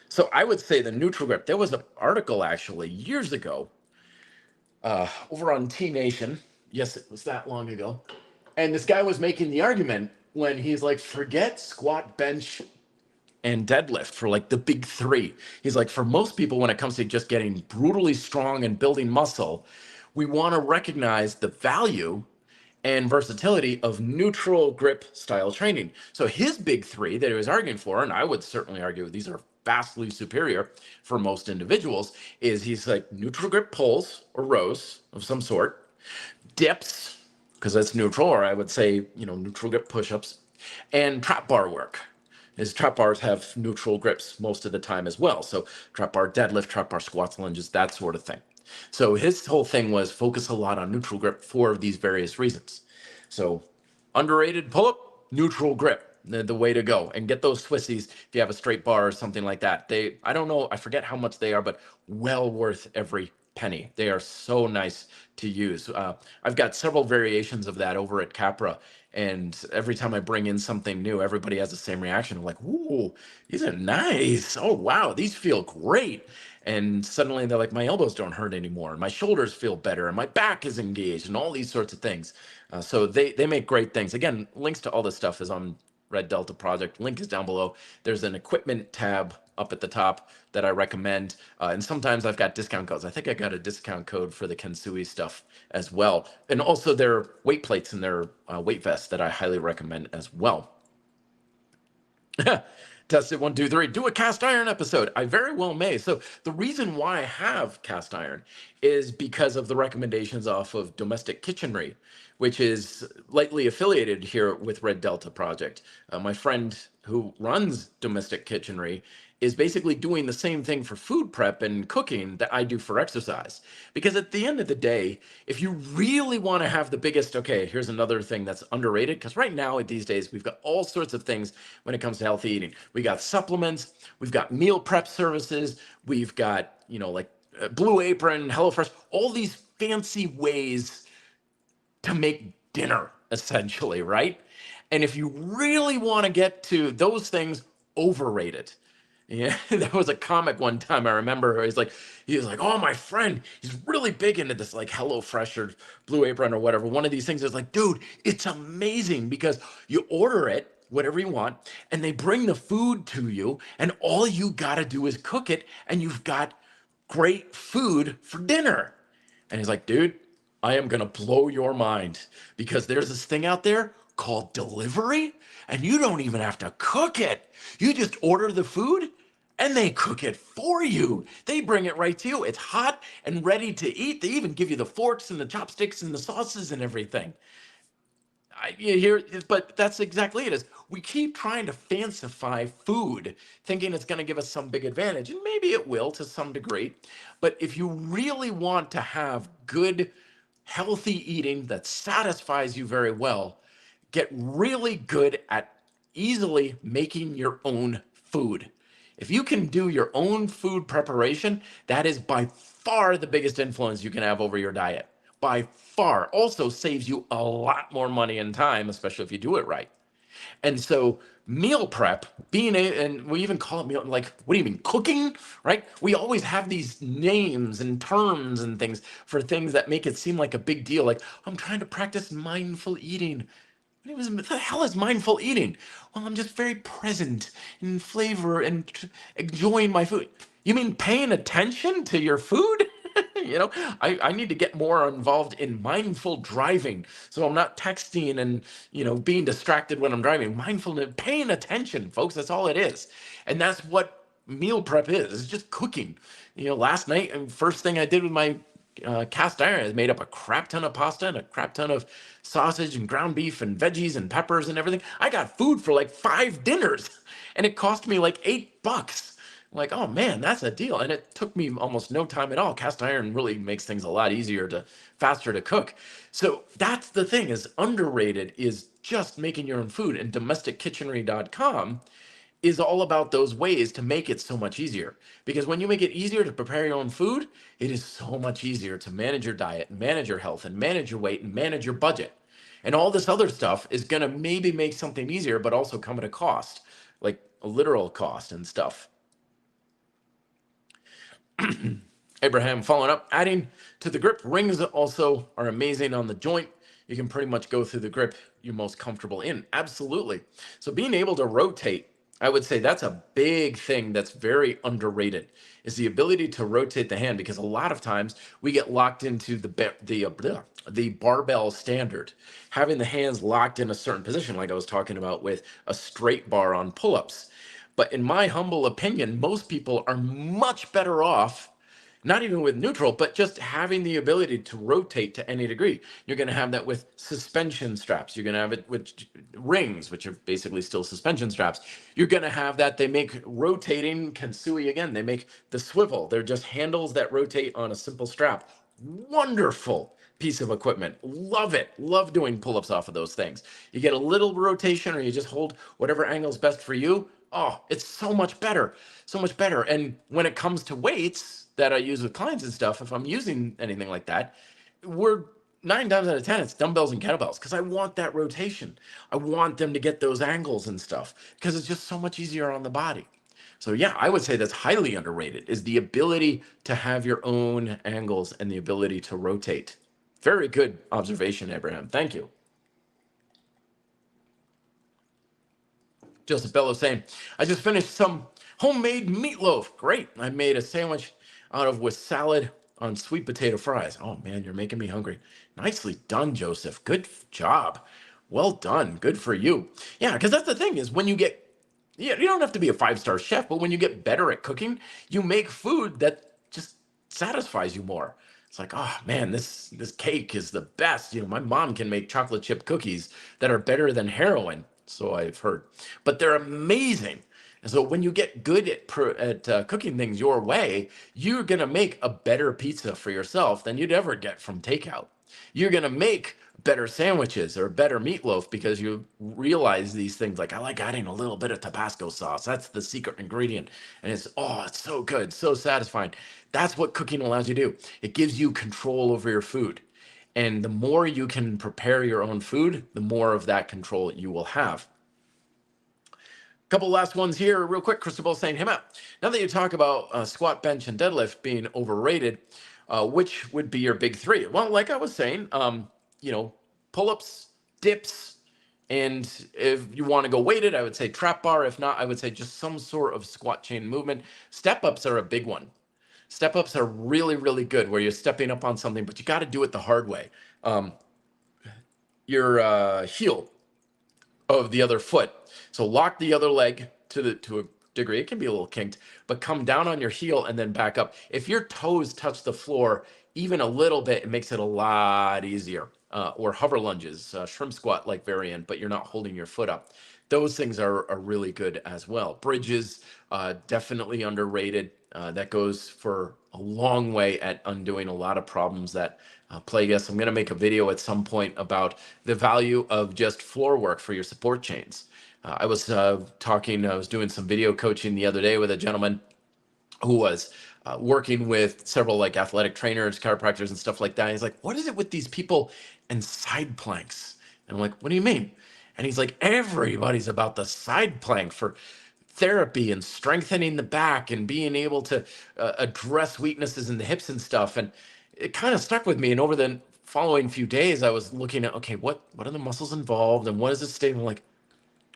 So I would say the neutral grip. There was an article actually years ago over on T Nation. Yes, it was that long ago. And this guy was making the argument when he's like, forget squat, bench, and deadlift for like the big three. He's like, for most people, when it comes to just getting brutally strong and building muscle, we want to recognize the value and versatility of neutral grip style training. So his big three that he was arguing for, and I would certainly argue these are vastly superior for most individuals, is he's like neutral grip pulls or rows of some sort, dips, because that's neutral, or I would say, neutral grip push-ups, and trap bar work. His trap bars have neutral grips most of the time as well. So trap bar deadlift, trap bar squats, lunges, that sort of thing. So his whole thing was focus a lot on neutral grip for these various reasons. So underrated pull-up, neutral grip, the way to go. And get those Swissies if you have a straight bar or something like that. I don't know, I forget how much they are, but well worth every penny. They are so nice to use. I've got several variations of that over at Capra. And every time I bring in something new, everybody has the same reaction. I'm like, ooh, these are nice. Oh, wow, these feel great. And suddenly they're like, my elbows don't hurt anymore. And my shoulders feel better. And my back is engaged and all these sorts of things. So they make great things. Again, links to all this stuff is on Red Delta Project. Link is down below. There's an equipment tab up at the top that I recommend. And sometimes I've got discount codes. I think I got a discount code for the Kensui stuff as well. And also their weight plates and their weight vests that I highly recommend as well. Tested 1, 2, 3. Do a cast iron episode. I very well may. So the reason why I have cast iron is because of the recommendations off of Domestic Kitchenery, which is lightly affiliated here with Red Delta Project. My friend who runs Domestic Kitchenery is basically doing the same thing for food prep and cooking that I do for exercise. Because at the end of the day, if you really want to have the biggest, okay, here's another thing that's underrated, because right now, these days, we've got all sorts of things when it comes to healthy eating. We got supplements, we've got meal prep services, we've got, like Blue Apron, HelloFresh, all these fancy ways to make dinner, essentially, right? And if you really want to get to those things, overrated. Yeah, that was a comic one time. I remember he was like, oh, my friend, he's really big into this, like HelloFresh or Blue Apron or whatever. One of these things is like, dude, it's amazing because you order it, whatever you want, and they bring the food to you, and all you got to do is cook it, and you've got great food for dinner. And he's like, dude, I am going to blow your mind because there's this thing out there called delivery, and you don't even have to cook it. You just order the food and they cook it for you. They bring it right to you. It's hot and ready to eat. They even give you the forks and the chopsticks and the sauces and everything. You hear, but that's exactly it. Is we keep trying to fancify food, thinking it's going to give us some big advantage, and maybe it will to some degree. But if you really want to have good, healthy eating that satisfies you very well, get really good at easily making your own food. If you can do your own food preparation, that is by far the biggest influence you can have over your diet. By far. Also saves you a lot more money and time, especially if you do it right. And so meal prep, and we even call it meal, like, what do you mean, cooking, right? We always have these names and terms and things for things that make it seem like a big deal. Like, I'm trying to practice mindful eating. What the hell is mindful eating? Well, I'm just very present in flavor and enjoying my food. You mean paying attention to your food? I need to get more involved in mindful driving. So I'm not texting and, being distracted when I'm driving. Mindfulness, paying attention, folks. That's all it is. And that's what meal prep is. It's just cooking. Last night, and first thing I did with my cast iron is made up a crap ton of pasta and a crap ton of sausage and ground beef and veggies and peppers and everything. I got food for like 5 dinners and it cost me like $8. I'm like, oh man, that's a deal. And it took me almost no time at all. Cast iron really makes things a lot faster to cook. So that's the thing, is underrated is just making your own food. And domestickitchenery.com is all about those ways to make it so much easier. Because when you make it easier to prepare your own food, it is so much easier to manage your diet, and manage your health, and manage your weight, and manage your budget. And all this other stuff is going to maybe make something easier, but also come at a cost, like a literal cost and stuff. Abraham following up, adding to the grip, rings also are amazing on the joint. You can pretty much go through the grip you're most comfortable in. Absolutely. So being able to rotate, I would say that's a big thing that's very underrated, is the ability to rotate the hand, because a lot of times we get locked into the barbell standard, having the hands locked in a certain position, like I was talking about with a straight bar on pull-ups. But in my humble opinion, most people are much better off, not even with neutral, but just having the ability to rotate to any degree. You're going to have that with suspension straps. You're going to have it with rings, which are basically still suspension straps. You're going to have that. They make rotating Kensui again. They make the swivel. They're just handles that rotate on a simple strap. Wonderful piece of equipment. Love it. Love doing pull-ups off of those things. You get a little rotation, or you just hold whatever angle is best for you. Oh, it's so much better. So much better. And when it comes to weights that I use with clients and stuff, if I'm using anything like that, we're 9 times out of 10, it's dumbbells and kettlebells, because I want that rotation. I want them to get those angles and stuff, because it's just so much easier on the body. So yeah, I would say that's highly underrated, is the ability to have your own angles and the ability to rotate. Very good observation, Abraham. Thank you. Joseph Bello saying, I just finished some homemade meatloaf. Great. I made a sandwich out of with salad on sweet potato fries. Oh man, you're making me hungry. Nicely done, Joseph. Good job. Well done. Good for you. Yeah, because that's the thing, is when you get You don't have to be a 5-star chef, but when you get better at cooking, you make food that just satisfies you more. It's like, oh man, this cake is the best. My mom can make chocolate chip cookies that are better than heroin, so I've heard, but they're amazing. And so when you get good at cooking things your way, you're gonna make a better pizza for yourself than you'd ever get from takeout. You're gonna make better sandwiches or better meatloaf because you realize these things, like I like adding a little bit of Tabasco sauce. That's the secret ingredient. And it's so good, so satisfying. That's what cooking allows you to do. It gives you control over your food. And the more you can prepare your own food, the more of that control you will have. Couple last ones here, real quick. Crystal saying, hey, Matt, now that you talk about squat, bench, and deadlift being overrated, which would be your big three? Well, like I was saying, pull-ups, dips, and if you want to go weighted, I would say trap bar. If not, I would say just some sort of squat chain movement. Step-ups are a big one. Step-ups are really, really good where you're stepping up on something, but you got to do it the hard way. Your heel of the other foot. So lock the other leg to a degree. It can be a little kinked, but come down on your heel and then back up. If your toes touch the floor even a little bit, it makes it a lot easier. Or hover lunges, shrimp squat like variant, but you're not holding your foot up. Those things are really good as well. Bridges, definitely underrated. That goes for a long way at undoing a lot of problems that plague us. I'm going to make a video at some point about the value of just floor work for your support chains. I was doing some video coaching the other day with a gentleman who was working with several like athletic trainers, chiropractors, and stuff like that. He's like, what is it with these people and side planks? And I'm like, what do you mean? And he's like, everybody's about the side plank for therapy and strengthening the back and being able to address weaknesses in the hips and stuff. And it kind of stuck with me. And over the following few days, I was looking at, okay, what are the muscles involved and what is it stating? I'm like,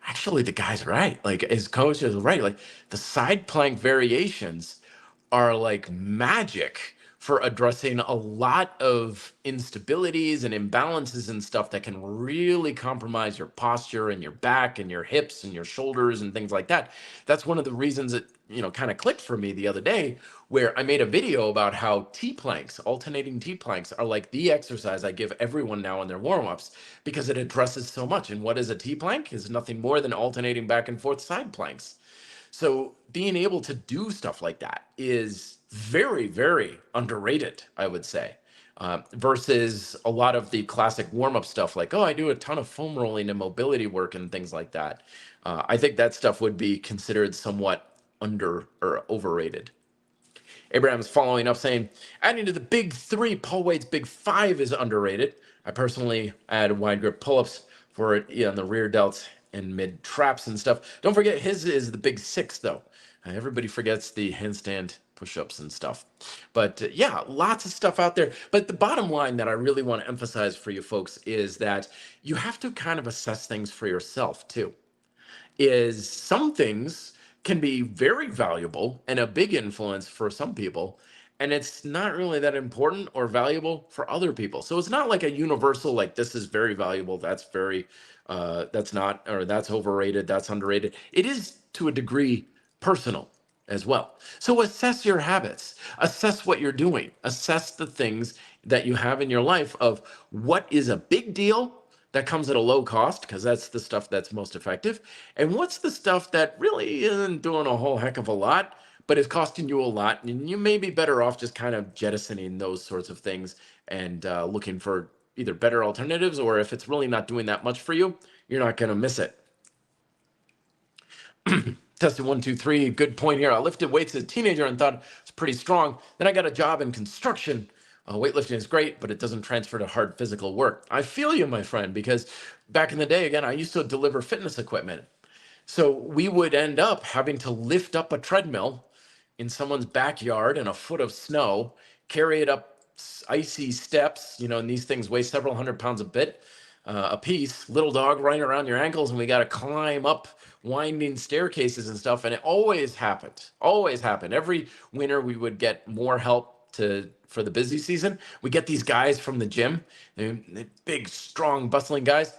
actually, the guy's right. Like his coach is right. Like the side plank variations are like magic for addressing a lot of instabilities and imbalances and stuff that can really compromise your posture and your back and your hips and your shoulders and things like that. That's one of the reasons it, kind of clicked for me the other day, where I made a video about how T-planks, alternating T-planks, are like the exercise I give everyone now in their warm-ups because it addresses so much. And what is a T-plank? Is nothing more than alternating back and forth side planks. So being able to do stuff like that is very, very underrated, I would say, versus a lot of the classic warm-up stuff like, oh, I do a ton of foam rolling and mobility work and things like that. I think that stuff would be considered somewhat under or overrated. Abraham's following up saying, adding to the big three, Paul Wade's big five is underrated. I personally add wide grip pull-ups for it on the rear delts and mid traps and stuff. Don't forget his is the big six though. Everybody forgets the handstand push-ups and stuff. But yeah, lots of stuff out there. But the bottom line that I really want to emphasize for you folks is that you have to kind of assess things for yourself too. Is some things can be very valuable and a big influence for some people, and it's not really that important or valuable for other people. So it's not like a universal, like this is very valuable, that's not, or that's overrated, that's underrated. It is to a degree personal as well. So assess your habits, assess what you're doing, assess the things that you have in your life of what is a big deal that comes at a low cost, because that's the stuff that's most effective. And what's the stuff that really isn't doing a whole heck of a lot, but is costing you a lot? And you may be better off just kind of jettisoning those sorts of things and looking for either better alternatives, or if it's really not doing that much for you, you're not going to miss it. Tested 1, 2, 3. Good point here. I lifted weights as a teenager and thought it's pretty strong. Then I got a job in construction. Weightlifting is great, but it doesn't transfer to hard physical work. I feel you, my friend, because back in the day, again, I used to deliver fitness equipment. So we would end up having to lift up a treadmill in someone's backyard in a foot of snow, carry it up icy steps, and these things weigh several hundred pounds a piece, little dog running around your ankles, and we got to climb up winding staircases and stuff. And it always happened. Every winter we would get more help for the busy season. We get these guys from the gym, they're big, strong, bustling guys.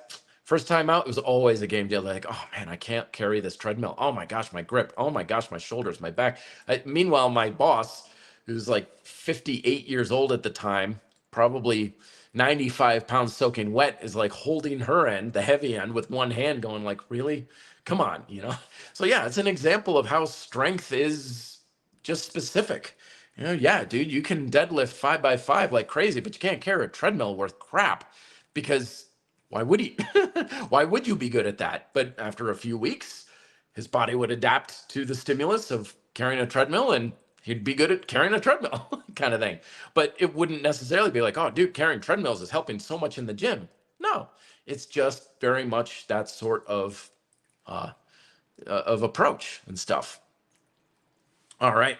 First time out, it was always a game deal. Like, oh man, I can't carry this treadmill. Oh my gosh, my grip. Oh my gosh, my shoulders, my back. Meanwhile, my boss, who's like 58 years old at the time, probably 95 pounds soaking wet, is like holding her end, the heavy end, with one hand, going like, really? Come on, you know? So yeah, it's an example of how strength is just specific. You know, yeah, dude, you can deadlift 5 by 5 like crazy, but you can't carry a treadmill worth crap because why would he? Why would you be good at that? But after a few weeks, his body would adapt to the stimulus of carrying a treadmill and he'd be good at carrying a treadmill kind of thing. But it wouldn't necessarily be like, oh, dude, carrying treadmills is helping so much in the gym. No, it's just very much that sort of approach and stuff. All right.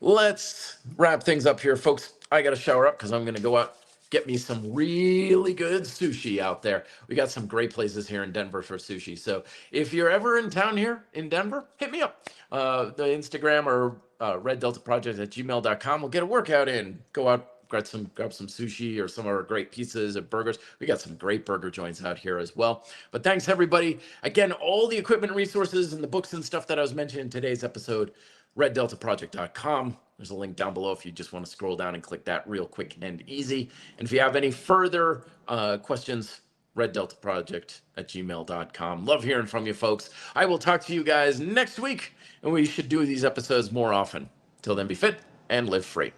Let's wrap things up here, folks. I got to shower up because I'm going to go out, get me some really good sushi out there. We got some great places here in Denver for sushi. So if you're ever in town here in Denver, hit me up. The Instagram or reddeltaproject@gmail.com. We'll get a workout in. Go out, grab some sushi or some of our great pizzas or burgers. We got some great burger joints out here as well. But thanks, everybody. Again, all the equipment resources and the books and stuff that I was mentioning in today's episode, reddeltaproject.com. There's a link down below if you just want to scroll down and click that real quick and easy. And if you have any further questions, reddeltaproject@gmail.com. Love hearing from you, folks. I will talk to you guys next week, and we should do these episodes more often. Till then, be fit and live free.